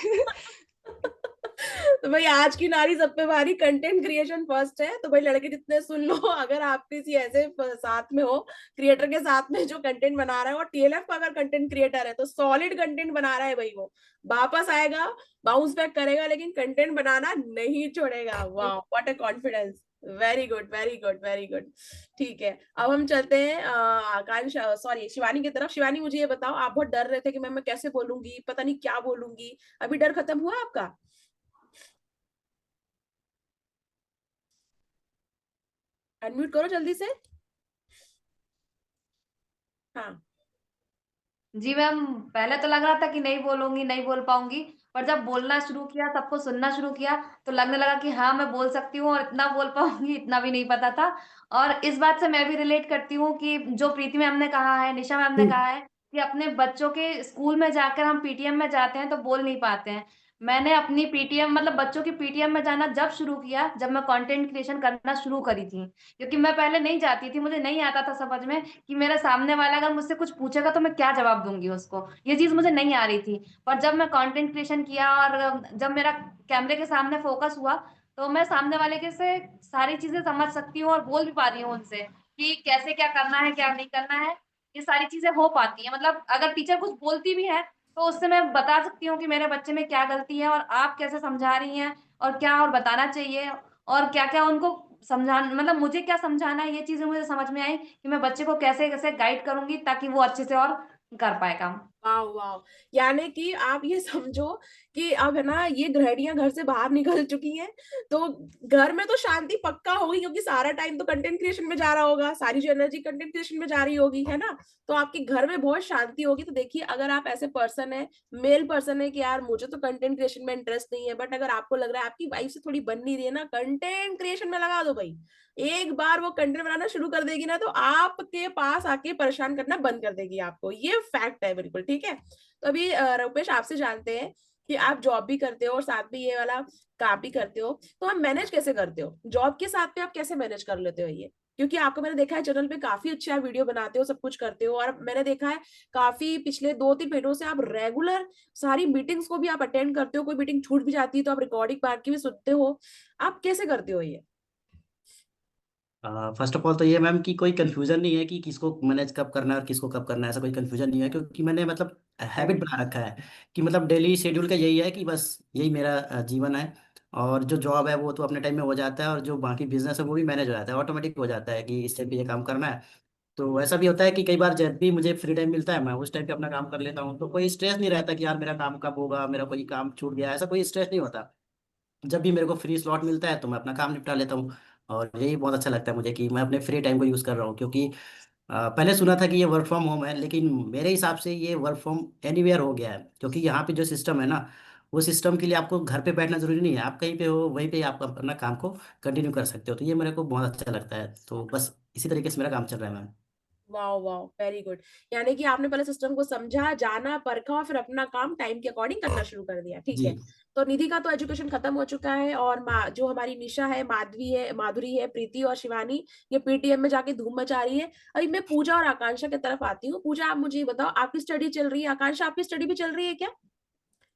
तो भाई आज की नारी सब पे भारी, कंटेंट क्रिएशन फर्स्ट है। तो भाई लड़के जितने सुन लो, अगर आप किसी ऐसे साथ में हो, क्रिएटर के साथ में जो कंटेंट बना रहा है, और टीएलएफ का अगर कंटेंट क्रिएटर है तो सॉलिड कंटेंट बना रहा है भाई, वो वापस आएगा, बाउंस बैक करेगा, लेकिन कंटेंट बनाना नहीं छोड़ेगा। वाह what a confidence, very good very good very good. ठीक है अब हम चलते हैं आकांक्ष, सॉरी शिवानी की तरफ। शिवानी मुझे ये बताओ, आप बहुत डर रहे थे कि मैं कैसे बोलूंगी, पता नहीं क्या बोलूंगी, अभी डर खत्म हुआ आपका? अनम्यूट करो जल्दी से। हाँ जी मैम, पहले तो लग रहा था कि नहीं बोलूंगी, नहीं बोल पाऊंगी, पर जब बोलना शुरू किया, सबको सुनना शुरू किया, तो लगने लगा कि हाँ मैं बोल सकती हूँ, और इतना बोल पाऊंगी इतना भी नहीं पता था। और इस बात से मैं भी रिलेट करती हूँ कि जो प्रीति मैम ने कहा है, निशा मैम ने कहा है कि अपने बच्चों के स्कूल में जाकर हम पीटीएम में जाते हैं तो बोल नहीं पाते हैं। मैंने अपनी पीटीएम मतलब बच्चों की पीटीएम में जाना जब शुरू किया, जब मैं कंटेंट क्रिएशन करना शुरू करी थी। क्योंकि मैं पहले नहीं जाती थी, मुझे नहीं आता था समझ में कि मेरा सामने वाला अगर मुझसे कुछ पूछेगा तो मैं क्या जवाब दूंगी उसको, ये चीज मुझे नहीं आ रही थी। पर जब मैं कंटेंट क्रिएशन किया और जब मेरा कैमरे के सामने फोकस हुआ, तो मैं सामने वाले के से सारी चीजें समझ सकती हूँ और बोल भी पा रही हूँ उनसे कि कैसे क्या करना है क्या नहीं करना है। ये सारी चीजें हो पाती है, मतलब अगर टीचर कुछ बोलती भी है तो उससे मैं बता सकती हूँ कि मेरे बच्चे में क्या गलती है और आप कैसे समझा रही हैं, और क्या और बताना चाहिए, और क्या क्या उनको समझाना, मतलब मुझे क्या समझाना है, ये चीजें मुझे समझ में आई कि मैं बच्चे को कैसे कैसे गाइड करूंगी ताकि वो अच्छे से और कर पाए काम। वाह वाह, यानी कि आप ये समझो कि अब है ना ये गृहिणियां घर से बाहर निकल चुकी हैं, तो घर में तो शांति पक्का होगी, क्योंकि सारा टाइम तो कंटेंट क्रिएशन में जा रहा होगा, सारी जो एनर्जी कंटेंट क्रिएशन में जा रही होगी, है ना? तो आपके घर में बहुत शांति होगी। तो देखिए अगर आप ऐसे पर्सन है, मेल पर्सन है कि यार मुझे तो कंटेंट क्रिएशन में इंटरेस्ट नहीं है, बट अगर आपको लग रहा है आपकी वाइफ से थोड़ी बन नहीं रही है ना, कंटेंट क्रिएशन में लगा दो भाई, एक बार वो कंटेंट बनाना शुरू कर देगी ना, तो आपके पास आके परेशान करना बंद कर देगी आपको, ये फैक्ट है बिल्कुल। ठीक है, तो अभी रूपेश आपसे जानते हैं कि आप जॉब भी करते हो और साथ में ये वाला काम भी करते हो, तो आप मैनेज कैसे करते हो जॉब के साथ में, आप कैसे मैनेज कर लेते हो ये? क्योंकि आपको मैंने देखा है चैनल पे काफी अच्छा वीडियो बनाते हो, सब कुछ करते हो, और मैंने देखा है काफी पिछले 2-3 महीनों से आप रेगुलर सारी मीटिंग्स को भी आप अटेंड करते हो, कोई मीटिंग छूट भी जाती है तो आप रिकॉर्डिंग मार के भी सुनते हो। आप कैसे करते हो ये? फर्स्ट ऑफ ऑल तो ये मैम कि कोई कंफ्यूजन नहीं है कि किसको मैनेज कब करना है और किसको कब करना है, ऐसा कोई कंफ्यूजन नहीं है, क्योंकि मैंने मतलब हैबिट बना रखा है कि मतलब डेली शेड्यूल का यही है कि बस यही मेरा जीवन है। और जो जॉब है वो तो अपने टाइम में हो जाता है, और जो बाकी बिजनेस है वो भी मैनेज हो जाता है, ऑटोमेटिक हो जाता है कि इस टाइम पे ये काम करना है। तो ऐसा भी होता है कि कई बार जब भी मुझे फ्री टाइम मिलता है मैं उस टाइम पे अपना काम कर लेता हूँ, तो कोई स्ट्रेस नहीं रहता कि यार मेरा काम कब होगा, मेरा कोई काम छूट गया, ऐसा कोई स्ट्रेस नहीं होता। जब भी मेरे को फ्री स्लॉट मिलता है तो मैं अपना काम निपटा लेता हूँ। और यही बहुत अच्छा लगता है मुझे कि मैं अपने फ्री टाइम को यूज़ कर रहा हूँ, क्योंकि पहले सुना था कि ये वर्क फ्रॉम होम है, लेकिन मेरे हिसाब से ये वर्क फ्रॉम एनीवेयर हो गया है, क्योंकि यहाँ पे जो सिस्टम है ना, वो सिस्टम के लिए आपको घर पे बैठना जरूरी नहीं है, आप कहीं पे हो वहीं पे आप अपना काम को कंटिन्यू कर सकते हो। तो ये मेरे को बहुत अच्छा लगता है, तो बस इसी तरीके से मेरा काम चल रहा है ma'am. Wow wow, very good. यानी कि आपने पहले सिस्टम को समझा, जाना, परखा और फिर अपना काम टाइम के अकॉर्डिंग करना शुरू कर दिया। ठीक जी। है, तो निधि का तो एजुकेशन खत्म हो चुका है, और जो हमारी निशा है, माधुरी है, प्रीति और शिवानी, ये पीटीएम में जाके धूम मचा रही है। अभी मैं पूजा और आकांक्षा की तरफ आती हूँ। पूजा, आप मुझे ये बताओ, आपकी स्टडी चल रही है? आकांक्षा, आपकी स्टडी भी चल रही है क्या?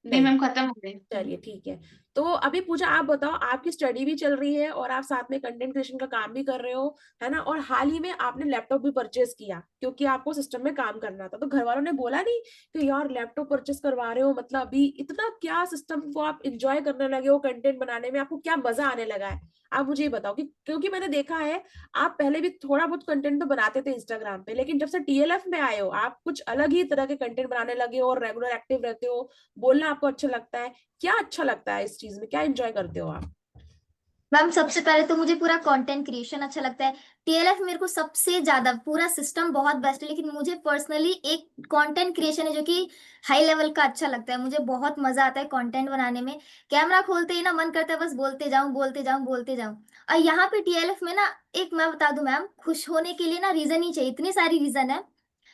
नहीं मैम, खत्म हो गए। चलिए ठीक है। तो अभी पूजा आप बताओ, आपकी स्टडी भी चल रही है और आप साथ में कंटेंट क्रिएशन का काम भी कर रहे हो, है ना, और हाल ही में आपने लैपटॉप भी परचेज किया क्योंकि आपको सिस्टम में काम करना था, तो घर वालों ने बोला नहीं कि यार लैपटॉप परचेज करवा रहे हो, मतलब अभी इतना क्या सिस्टम को आप इंजॉय करने लगे हो, कंटेंट बनाने में आपको क्या मजा आने लगा है? आप मुझे ये बताओ कि क्योंकि मैंने देखा है आप पहले भी थोड़ा बहुत कंटेंट तो बनाते थे इंस्टाग्राम पे, लेकिन जब से टीएलएफ में आए हो आप कुछ अलग ही तरह के कंटेंट बनाने लगे हो और रेगुलर एक्टिव रहते हो, बोलना आपको अच्छा लगता है। क्या अच्छा लगता है इस चीज में, क्या एंजॉय करते हो आप? मैम सबसे पहले तो मुझे पूरा कंटेंट क्रिएशन अच्छा लगता है। टीएलएफ मेरे को सबसे ज्यादा, पूरा सिस्टम बहुत बेस्ट है, लेकिन मुझे पर्सनली एक कंटेंट क्रिएशन है जो कि हाई लेवल का अच्छा लगता है। मुझे बहुत मजा आता है कंटेंट बनाने में। कैमरा खोलते ही ना मन करता है बस बोलते जाऊं बोलते जाऊं बोलते जाऊं। और यहाँ पे टीएलएफ में ना, एक मैं बता दूं मैम, खुश होने के लिए ना रीजन ही चाहिए, इतनी सारी रीजन है।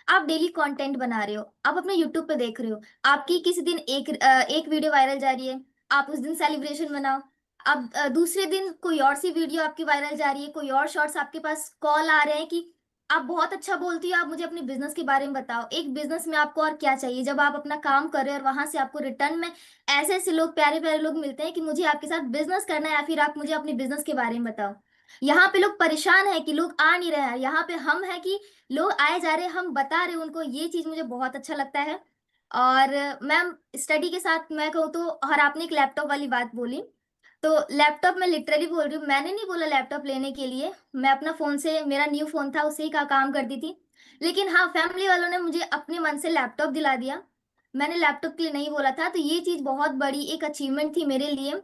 आप डेली कंटेंट बना रहे हो, आप अपने यूट्यूब पे देख रहे हो, आपकी किसी दिन एक वीडियो वायरल जा रही है, आप उस दिन सेलिब्रेशन मनाओ। अब दूसरे दिन कोई और सी वीडियो आपकी वायरल जा रही है, कोई और शॉर्ट्स आपके पास कॉल आ रहे हैं कि आप बहुत अच्छा बोलती हो, आप मुझे अपने बिजनेस के बारे में बताओ। एक बिजनेस में आपको और क्या चाहिए जब आप अपना काम कर रहे हो और वहां से आपको रिटर्न में ऐसे ऐसे लोग, प्यारे प्यारे लोग मिलते हैं कि मुझे आपके साथ बिजनेस करना है, या फिर आप मुझे अपने बिजनेस के बारे में बताओ। यहाँ पे लोग परेशान है कि लोग आ नहीं रहे हैं, यहाँ पे हम है कि लोग आए जा रहे हैं, हम बता रहे हैं उनको। ये चीज मुझे बहुत अच्छा लगता है। और मैम स्टडी के साथ मैं कहूँ तो, और आपने एक लैपटॉप वाली बात बोली, तो लैपटॉप मैं लिटरली बोल रही हूँ, मैंने नहीं बोला लैपटॉप लेने के लिए। मैं अपना फोन से, मेरा न्यू फोन था उससे ही का काम करती थी। लेकिन हाँ, फैमिली वालों ने मुझे अपने मन से लैपटॉप दिला दिया। मैंने लैपटॉप के लिए नहीं बोला था, तो ये चीज बहुत बड़ी एक अचीवमेंट थी मेरे लिए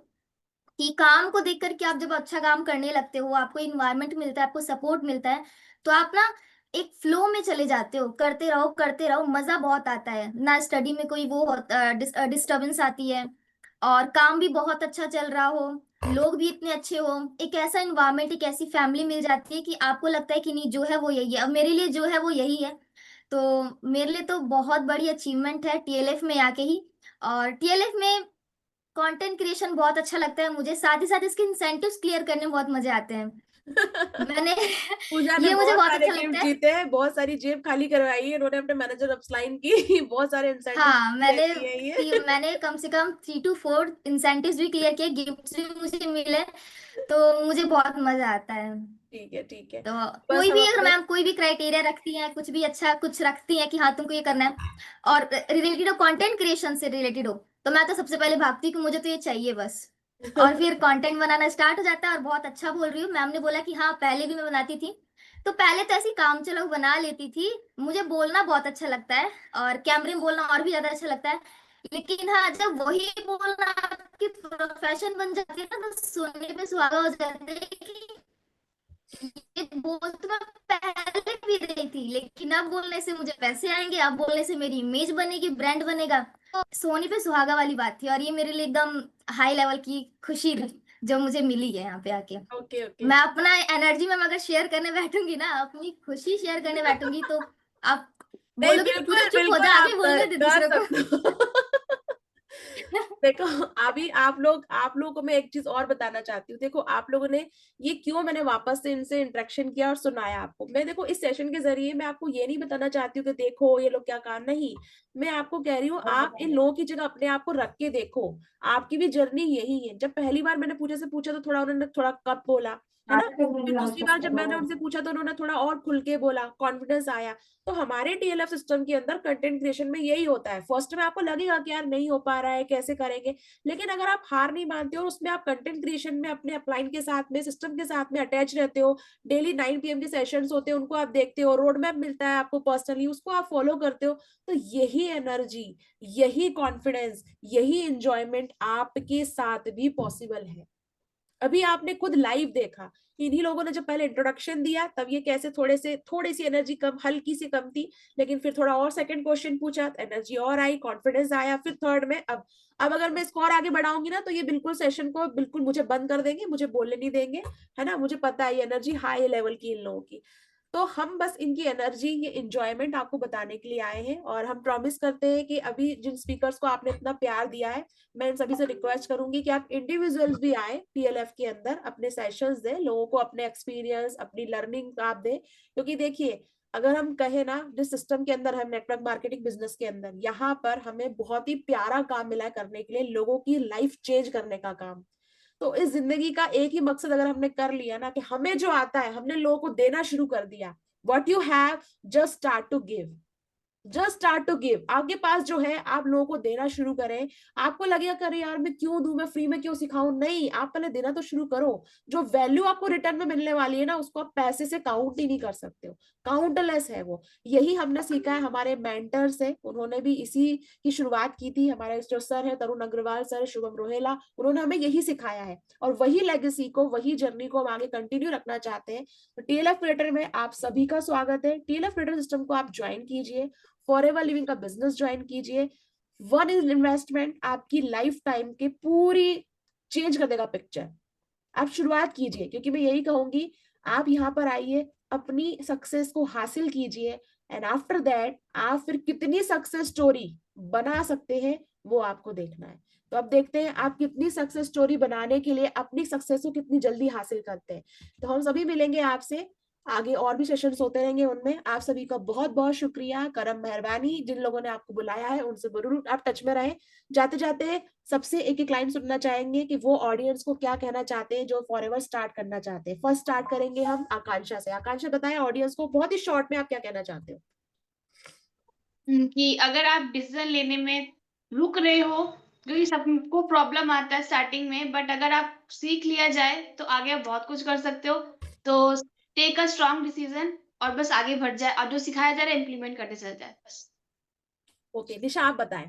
कि काम को देख करके आप जब अच्छा काम करने लगते हो, आपको इन्वायरमेंट मिलता है, आपको सपोर्ट मिलता है, तो आप ना एक फ्लो में चले जाते हो, करते रहो, मजा बहुत आता है ना। स्टडी में कोई वो डिस्टरबेंस आती है, और काम भी बहुत अच्छा चल रहा हो, लोग भी इतने अच्छे हो, एक ऐसा इन्वायरमेंट, एक ऐसी फैमिली मिल जाती है कि आपको लगता है कि नहीं, जो है वो यही है। अब मेरे लिए जो है वो यही है। तो मेरे लिए तो बहुत बड़ी अचीवमेंट है टीएलएफ में आके ही। और टीएलएफ में कंटेंट क्रिएशन बहुत अच्छा लगता है मुझे, साथ ही साथ इसके इंसेंटिव्स क्लियर करने में बहुत मजे आते हैं। मैंने पूजा ने ये मुझे बहुत बहुत सारे अच्छा गिफ्ट लगता है। जीते हैं, बहुत सारी जेब खाली करवाई है इन्होंने अपने मैनेजर अपलाइन की बहुत सारे इंसेंटिव हाँ, देती है ये। मैंने कम से कम 3 to 4 इंसेंटिव्स भी क्लियर किए, गिफ्ट्स भी मुझे मिले, तो मुझे बहुत मजा आता है। ठीक है ठीक है। तो बस कोई हम भी अगर अपने मैम कोई भी क्राइटेरिया रखती है, कुछ भी अच्छा कुछ रखती है कि हाँ तुमको ये करना है, और रिलेटेड हो, कंटेंट क्रिएशन से रिलेटेड हो, तो मैं तो सबसे पहले भागती हूँ कि मुझे तो ये चाहिए बस। और फिर कंटेंट बनाना स्टार्ट हो जाता है। और बहुत अच्छा बोल रही हूँ, मैम ने बोला कि हाँ पहले भी मैं बनाती थी, तो पहले तो ऐसी काम चलो बना लेती थी। मुझे बोलना बहुत अच्छा लगता है, और कैमरे में बोलना और भी ज्यादा अच्छा लगता है। लेकिन हाँ, जब वही बोलना आपकी प्रोफेशन बन जाती है ना, तो सोने पे सुहागा हो जाते हैं कि ये बोल तो मैं पहले भी रही थी, लेकिन अब बोलने से मुझे पैसे आएंगे, अब बोलने से मेरी इमेज बनेगी, ब्रांड बनेगा। तो सोनी पे सुहागा वाली बात थी, और ये मेरे लिए एकदम हाई लेवल की खुशी जो मुझे मिली है यहाँ पे आके। Okay okay. मैं अपना एनर्जी में अगर शेयर करने बैठूंगी ना, अपनी खुशी शेयर करने बैठूंगी, तो आप नहीं बोलोगे कि बिल्कुल पूरा चुप हो बिल्कुल जा, आप आगे बोलने दे कर दूसरे को। सकते हो। देखो अभी आप लोगों को मैं एक चीज और बताना चाहती हूँ। देखो आप लोगों ने ये क्यों मैंने वापस से इनसे इंटरेक्शन किया और सुनाया आपको। मैं देखो इस सेशन के जरिए मैं आपको ये नहीं बताना चाहती हूँ कि देखो ये लोग क्या काम, नहीं। मैं आपको कह रही हूँ आप इन लोगों की जगह अपने आप को रख के देखो। आपकी भी जर्नी यही है। जब पहली बार मैंने पूछे से पूछा तो थोड़ा उन्होंने थोड़ा कम बोला, है ना। फिर दूसरी बार जब मैंने उनसे पूछा तो उन्होंने थोड़ा और खुल के बोला, कॉन्फिडेंस आया। तो हमारे टीएलएफ सिस्टम के अंदर कंटेंट क्रिएशन में यही होता है। फर्स्ट में आपको लगेगा कि यार नहीं हो पा रहा है, कैसे करेंगे, लेकिन अगर आप हार नहीं मानते हो और उसमें आप कंटेंट क्रिएशन में अपने अपलाइन के साथ में, सिस्टम के साथ में अटैच रहते हो, डेली 9 PM के सेशंस होते हैं उनको आप देखते हो, रोड मैप मिलता है आपको पर्सनली, उसको आप फॉलो करते हो, तो यही एनर्जी, यही कॉन्फिडेंस, यही इंजॉयमेंट आपके साथ भी पॉसिबल है। अभी आपने खुद लाइव देखा कि इन्हीं लोगों ने जब पहले इंट्रोडक्शन दिया तब ये कैसे थोड़ी सी एनर्जी कम, हल्की सी कम थी, लेकिन फिर थोड़ा और सेकंड क्वेश्चन पूछा तो एनर्जी और आई, कॉन्फिडेंस आया, फिर थर्ड में अब अगर मैं इसको और आगे बढ़ाऊंगी ना तो ये बिल्कुल सेशन को बिल्कुल मुझे बंद कर देंगे, मुझे बोलने नहीं देंगे, है ना। मुझे पता है ये एनर्जी हाई लेवल की इन लोगों की। तो हम बस इनकी एनर्जी, ये इंजॉयमेंट आपको बताने के लिए आए हैं। और हम प्रॉमिस करते हैं कि अभी जिन स्पीकर्स को आपने इतना प्यार दिया है, मैं इन सभी से रिक्वेस्ट करूंगी कि आप इंडिविजुअल्स भी आए टीएलएफ के अंदर, अपने सेशंस दें, लोगों को अपने एक्सपीरियंस, अपनी लर्निंग आप दें। क्योंकि देखिए अगर हम कहें ना, जिस सिस्टम के अंदर हम नेटवर्क मार्केटिंग बिजनेस के अंदर, यहाँ पर हमें बहुत ही प्यारा काम मिला है करने के लिए, लोगों की लाइफ चेंज करने का काम। तो इस जिंदगी का एक ही मकसद अगर हमने कर लिया ना कि हमें जो आता है हमने लोगों को देना शुरू कर दिया, what you have just start to give, just start to give. आपके पास जो है आप लोगों को देना शुरू करें। आपको लगेगा करे यार मैं क्यों दूं, मैं फ्री में क्यों सिखाऊं, नहीं, आप पहले देना तो शुरू करो। जो वैल्यू आपको रिटर्न में मिलने वाली है ना, उसको आप पैसे से काउंट ही नहीं कर सकते हो, काउंटलेस है वो। यही हमने सीखा है हमारे मेंटर से, उन्होंने भी इसी की शुरुआत की थी। हमारे जो सर है तरुण अग्रवाल सर, शुभम रोहेला, उन्होंने हमें यही सिखाया है और वही लेगेसी को, वही जर्नी को हम आगे कंटिन्यू रखना चाहते हैं। तो टीएलएफ क्रिएटर में आप सभी का स्वागत है। टीएलएफ क्रिएटर सिस्टम को आप ज्वाइन कीजिए, फॉरएवर लिविंग का बिजनेस ज्वाइन कीजिए। वन इज इन्वेस्टमेंट आपकी लाइफ टाइम के पूरी चेंज कर देगा पिक्चर। आप शुरुआत कीजिए, क्योंकि मैं यही कहूंगी, आप यहाँ पर आइए, अपनी सक्सेस को हासिल कीजिए, एंड आफ्टर दैट आप फिर कितनी सक्सेस स्टोरी बना सकते हैं वो आपको देखना है। तो अब देखते हैं आप कितनी सक्सेस स्टोरी बनाने के लिए अपनी सक्सेस को कितनी जल्दी हासिल करते हैं। तो हम सभी मिलेंगे आपसे आगे, और भी सेशंस होते रहेंगे उनमें। आप सभी का बहुत बहुत शुक्रिया, करम मेहरबानी। जिन लोगों ने आपको बुलाया है उनसे जरूर आप टच में रहें। जाते जाते सबसे एक एक लाइन सुनना चाहेंगे कि वो ऑडियंस को क्या कहना चाहते हैं जो फॉरएवर स्टार्ट करना चाहते हैं। फर्स्ट स्टार्ट करेंगे हम आकांक्षा से। आकांक्षा बताएं ऑडियंस को बहुत ही शॉर्ट में आप क्या कहना चाहते हो। कि अगर आप डिसीजन लेने में रुक रहे हो, क्योंकि सबको प्रॉब्लम आता है स्टार्टिंग में, बट अगर आप सीख लिया जाए तो आगे आप बहुत कुछ कर सकते हो। तो टेक अ स्ट्रॉन्ग डिसीजन और बस आगे बढ़ जाए, और जो सिखाया जा रहा है इम्प्लीमेंट करते चल जाए बस। ओके निशा आप बताएं।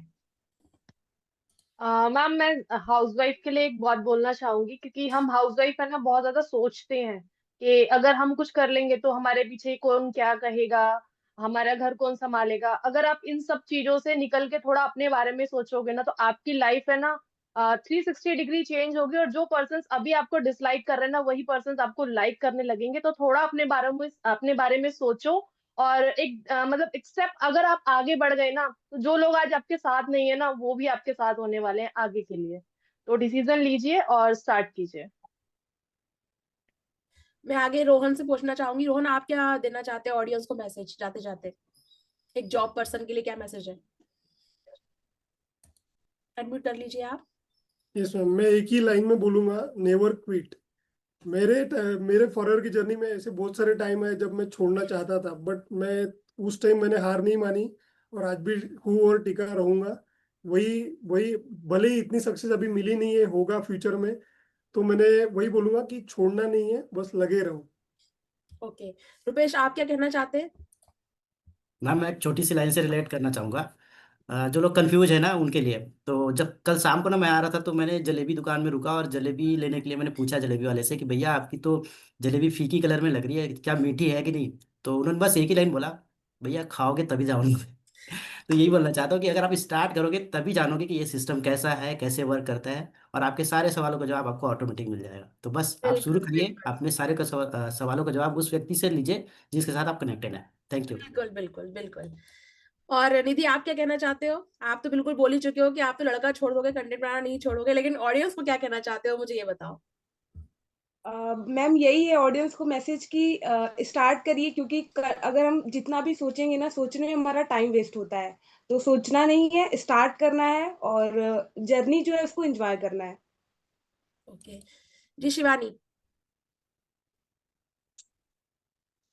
मैम मैं हाउसवाइफ के लिए एक बात बोलना चाहूंगी, क्योंकि हम हाउसवाइफ है ना बहुत ज्यादा सोचते हैं कि अगर हम कुछ कर लेंगे तो हमारे पीछे कौन क्या कहेगा, हमारा घर कौन संभालेगा। अगर आप इन सब चीजों से निकल के थोड़ा अपने बारे में सोचोगे ना, तो आपकी लाइफ है ना 360 डिग्री चेंज होगी, और जो पर्सन अभी आपको डिसलाइक कर रहे हैं ना, वही पर्सन आपको लाइक करने लगेंगे। तो थोड़ा अपने बारे में सोचो, और एक मतलब एक्सेप्ट, अगर आप आगे बढ़ गए ना, तो जो लोग आज आपके साथ नहीं है ना, वो भी आपके साथ होने वाले हैं आगे के लिए। तो डिसीजन लीजिए और स्टार्ट कीजिए। मैं आगे रोहन से पूछना चाहूंगी। रोहन आप क्या देना चाहते हैं ऑडियंस को मैसेज जाते जाते, एक जॉब पर्सन के लिए क्या मैसेज है। अनम्यूट कर लीजिए आप। यस मैम, मैं एक ही लाइन में बोलूंगा, नेवर क्विट। मेरे फॉरएवर की जर्नी में ऐसे बहुत सारे टाइम है जब मैं छोड़ना चाहता था, बट मैं उस टाइम मैंने हार नहीं मानी, और आज भी हूँ और टिका रहूंगा। वही वही भले ही इतनी सक्सेस अभी मिली नहीं है, होगा फ्यूचर में, तो मैंने वही बोलूंगा कि छोड़ना नहीं है, बस लगे रहो। ओके रुपेश आप क्या कहना चाहते हैं। मैम मैं एक छोटी सी लाइन से रिलेट करना चाहूँगा। जो लोग कंफ्यूज है ना उनके लिए, तो जब कल शाम को ना मैं आ रहा था तो मैंने जलेबी दुकान में रुका और जलेबी लेने के लिए मैंने पूछा जलेबी वाले से कि भैया आपकी तो जलेबी फीकी कलर में लग रही है, क्या मीठी है कि नहीं। तो उन्होंने बस एक ही लाइन बोला, भैया खाओगे तभी जाओगे। तो यही बोलना चाहता हूँ कि अगर आप स्टार्ट करोगे तभी जानोगे कि ये सिस्टम कैसा है, कैसे वर्क करता है, और आपके सारे सवालों का जवाब आपको ऑटोमेटिक मिल जाएगा। तो बस आप शुरू बिल्कुल करिए, बिल्कुल अपने सारे सवालों का जवाब उस व्यक्ति से लीजिए जिसके साथ आप कनेक्टेड हैं। Thank you. बिल्कुल बिल्कुल बिल्कुल। और निधि, आप क्या कहना चाहते हो? आप तो बिल्कुल बोल ही चुके हो कि आप तो लड़का छोड़ दोगे, कंटेंट बनाना नहीं छोड़ोगे, लेकिन ऑडियंस को क्या कहना चाहते हो, मुझे ये बताओ। मैम यही है ऑडियंस को मैसेज की स्टार्ट करिए, क्योंकि अगर हम जितना भी सोचेंगे ना, सोचने में हमारा टाइम वेस्ट होता है। तो सोचना नहीं है, स्टार्ट करना है और जर्नी जो है उसको एंजॉय करना है। ओके जी, शिवानी।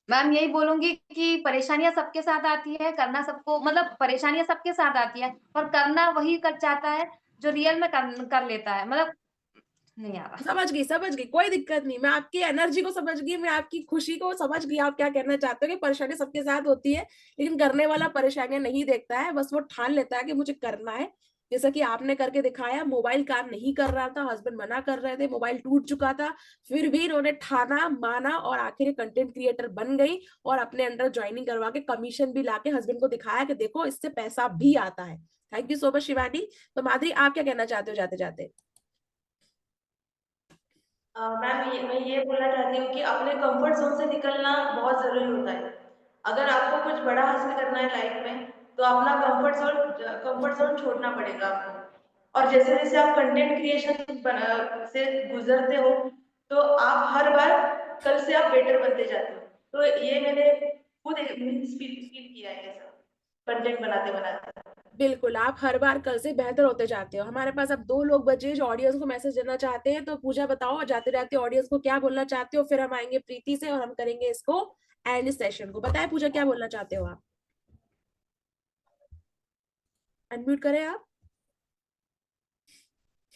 मैम यही बोलूंगी कि परेशानियां सबके साथ आती है, करना सबको, मतलब परेशानियां सबके साथ आती है, पर करना वही कर चाहता है जो रियल में कर लेता है। मतलब नहीं आ रहा। समझ गई, कोई दिक्कत नहीं। मैं आपकी एनर्जी को समझ गई, मैं आपकी खुशी को समझ गई। आप क्या कहना चाहते हो कि परेशानी सबके साथ होती है, लेकिन करने वाला परेशानियां नहीं देखता है, बस वो ठान लेता है कि मुझे करना है। जैसा कि आपने करके दिखाया, मोबाइल काम नहीं कर रहा था, हस्बैंड मना कर रहे थे, मोबाइल टूट चुका था, फिर भी इन्होंने ठाना, माना और आखिर कंटेंट क्रिएटर बन गई और अपने अंडर ज्वाइनिंग करवा के कमीशन भी लाके हस्बैंड को दिखाया कि देखो इससे पैसा भी आता है। Thank you so much Shivani. तो माधुरी, आप क्या कहना चाहते हो जाते जाते? मैम मैं ये बोलना चाहती हूँ कि अपने कंफर्ट जोन से निकलना बहुत ज़रूरी होता है। अगर आपको कुछ बड़ा हासिल करना है लाइफ में, तो अपना कंफर्ट जोन छोड़ना पड़ेगा आपको। और जैसे जैसे आप कंटेंट क्रिएशन से गुजरते हो, तो आप हर बार कल से आप बेटर बनते जाते हो। तो ये मैंने खुद फील किया है, ऐसा कंटेंट बनाते बनाते। बिल्कुल, आप हर बार कल से बेहतर होते जाते हो। हमारे पास अब 2 लोग बचे जो ऑडियंस को मैसेज देना चाहते हैं। तो पूजा बताओ, जाते जाते ऑडियंस को क्या बोलना चाहते हो, फिर हम आएंगे प्रीति से और हम करेंगे इसको एंड सेशन को। बताए पूजा, क्या बोलना चाहते हो आप? अनम्यूट करें आप।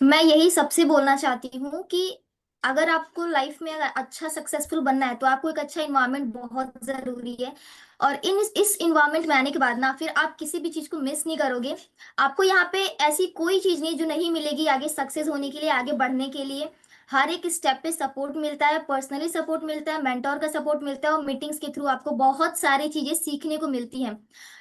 मैं यही सबसे बोलना चाहती हूँ कि अगर आपको लाइफ में अगर अच्छा सक्सेसफुल बनना है तो आपको एक अच्छा इन्वायरमेंट बहुत जरूरी है। और इस इन्वायरमेंट में आने के बाद ना फिर आप किसी भी चीज को मिस नहीं करोगे। आपको यहाँ पे ऐसी कोई चीज नहीं जो नहीं मिलेगी आगे सक्सेस होने के लिए, आगे बढ़ने के लिए। हर एक स्टेप पे सपोर्ट मिलता है, पर्सनली सपोर्ट मिलता है, मेंटोर का सपोर्ट मिलता है और मीटिंग्स के थ्रू आपको बहुत सारी चीजें सीखने को मिलती हैं।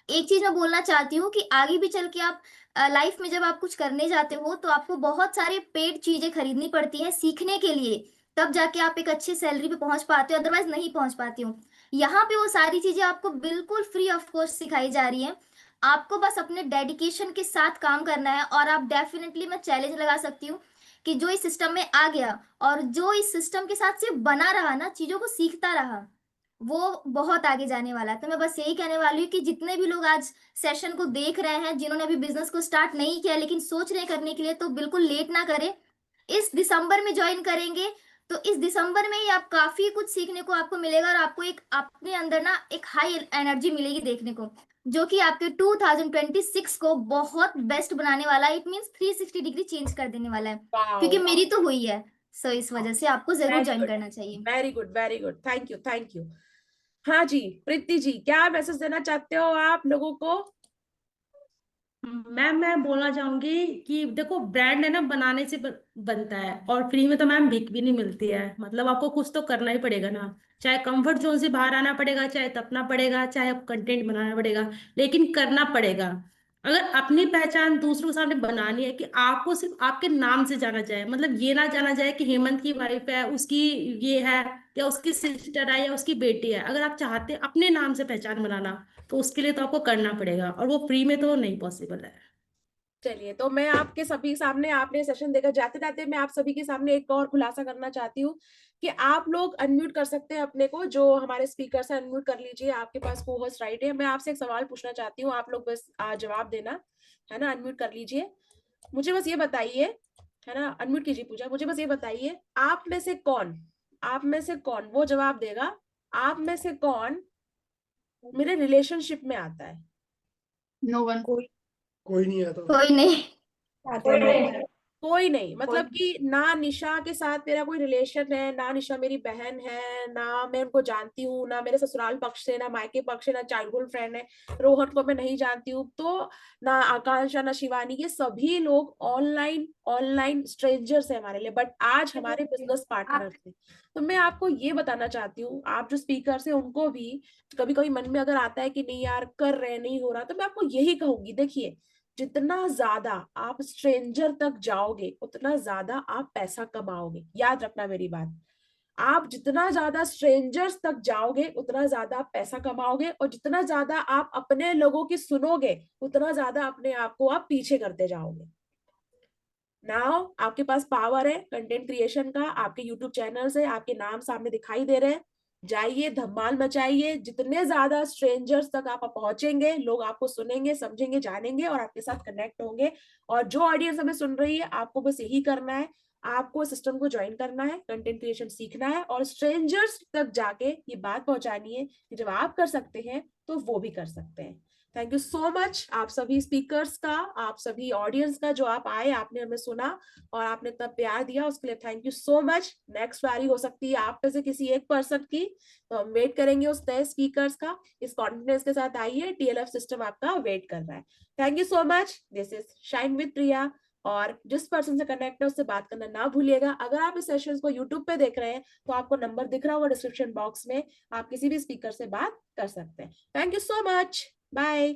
एक चीज मैं बोलना चाहती हूँ कि आगे भी चल के आप लाइफ में जब आप कुछ करने जाते हो तो आपको बहुत सारे पेड चीजें खरीदनी पड़ती हैं सीखने के लिए। तब जाके आप एक अच्छी सैलरी पे पहुंच पाते हो, अदरवाइज नहीं पहुंच पाती हो। यहाँ पे वो सारी चीजें आपको बिल्कुल फ्री ऑफ कॉस्ट सिखाई जा रही है। आपको बस अपने डेडिकेशन के साथ काम करना है और आप डेफिनेटली, मैं चैलेंज लगा सकती हूँ कि जो इस सिस्टम में आ गया और जो इस सिस्टम के साथ सिर्फ बना रहा ना, चीजों को सीखता रहा, वो बहुत आगे जाने वाला है। तो मैं बस यही कहने वाली हूँ कि जितने भी लोग आज सेशन को देख रहे हैं, जिन्होंने अभी बिजनेस को स्टार्ट नहीं किया लेकिन सोच रहे हैं करने के लिए, तो बिल्कुल लेट ना करें। इस दिसंबर में ज्वाइन करेंगे तो इस दिसंबर में ही आप काफी कुछ सीखने को आपको मिलेगा और आपको एक अपने अंदर ना एक हाई एनर्जी मिलेगी देखने को, जो कि आपके 2026 को बहुत बेस्ट बनाने वाला है। इट मीन्स 360 डिग्री चेंज कर देने वाला है, क्योंकि वाओ, मेरी तो हुई है। सो इस वजह से आपको जरूर वेरी ज्वाइन गुड, करना चाहिए। Very good, very good. Thank you, thank you. हाँ जी, प्रीति जी, क्या मैसेज देना चाहते हो आप लोगों को? मैम मैं बोलना चाहूंगी कि देखो, ब्रांड है ना बनाने से बनता है, और फ्री में तो मैम भीख भी नहीं मिलती है। मतलब आपको कुछ तो करना ही पड़ेगा ना, चाहे कंफर्ट जोन से बाहर आना पड़ेगा, चाहे तपना पड़ेगा, चाहे आप कंटेंट बनाना पड़ेगा, लेकिन करना पड़ेगा। अगर अपनी पहचान दूसरों के सामने बनानी है कि आपको सिर्फ आपके नाम से जाना जाए, मतलब ये ना जाना जाए कि हेमंत की वाइफ है, उसकी ये है, या उसकी सिस्टर है, या उसकी बेटी है। अगर आप चाहते हैं अपने नाम से पहचान बनाना, तो उसके लिए तो आपको करना पड़ेगा, और वो फ्री में तो नहीं पॉसिबल है। चलिए, तो मैं आपके सभी सामने, आपने सेशन देकर जाते जाते मैं आप सभी के सामने एक और खुलासा करना चाहती हूँ कि आप लोग अनम्यूट कर सकते हैं अपने को, जो हमारे स्पीकर से अनम्यूट कर लीजिए, आपके पास को होस्ट राइट है। मैं आपसे एक सवाल पूछना चाहती हूँ, आप लोग बस जवाब देना है ना। अनम्यूट कर लीजिए, मुझे बस ये बताइए, है ना, अनम्यूट कीजिए पूजा। मुझे बस ये बताइए, आप में से कौन वो जवाब देगा, आप में से कौन मेरे रिलेशनशिप में आता है? No one. कोई नहीं आता। कोई नहीं। आता है मैम। कोई नहीं, मतलब कि ना निशा के साथ मेरा कोई रिलेशन है, ना निशा मेरी बहन है, ना मैं उनको जानती हूँ, ना मेरे ससुराल पक्ष से, ना मायके पक्ष से, ना चाइल्डहुड फ्रेंड है। रोहन को मैं नहीं जानती हूँ, तो ना आकांक्षा, ना शिवानी, ये सभी लोग ऑनलाइन ऑनलाइन स्ट्रेंजर्स है हमारे लिए, बट आज हमारे बिजनेस पार्टनर्स हैं। तो मैं आपको ये बताना चाहती हूँ, आप जो स्पीकर है उनको भी कभी कभी मन में अगर आता है कि नहीं यार कर रहे नहीं हो रहा, तो मैं आपको यही कहूंगी, देखिए जितना ज्यादा आप स्ट्रेंजर तक जाओगे उतना ज्यादा आप पैसा कमाओगे। याद रखना मेरी बात, आप जितना ज्यादा स्ट्रेंजर्स तक जाओगे उतना ज्यादा आप पैसा कमाओगे, और जितना ज्यादा आप अपने लोगों की सुनोगे उतना ज्यादा अपने आप को आप पीछे करते जाओगे। नाउ आपके पास पावर है कंटेंट क्रिएशन का, आपके यूट्यूब चैनल्स है, आपके नाम सामने दिखाई दे रहे हैं, जाइए धमाल मचाइए। जितने ज्यादा स्ट्रेंजर्स तक आप पहुंचेंगे, लोग आपको सुनेंगे, समझेंगे, जानेंगे और आपके साथ कनेक्ट होंगे। और जो ऑडियंस हमें सुन रही है, आपको बस यही करना है, आपको सिस्टम को ज्वाइन करना है, कंटेंट क्रिएशन सीखना है और स्ट्रेंजर्स तक जाके ये बात पहुंचानी है कि जब आप कर सकते हैं तो वो भी कर सकते हैं। थैंक यू सो मच आप सभी स्पीकर्स का, आप सभी ऑडियंस का, जो आप आए, आपने हमें सुना और आपने इतना प्यार दिया, उसके लिए thank you so much. Next बारी हो सकती है आप में से किसी एक पर्सन की, तो हम वेट करेंगे उस नए स्पीकर्स का। इस कॉन्फिडेंस के साथ आइए, टीएलएफ सिस्टम आपका वेट कर रहा है। Thank you so much. This is shine with Priya. और जिस पर्सन से कनेक्ट है उससे बात करना ना भूलिएगा। अगर आप इस सेशंस को यूट्यूब पे देख रहे हैं तो आपको नंबर दिख रहा होगा डिस्क्रिप्शन बॉक्स में, आप किसी भी स्पीकर से बात कर सकते हैं। Thank you so much, bye.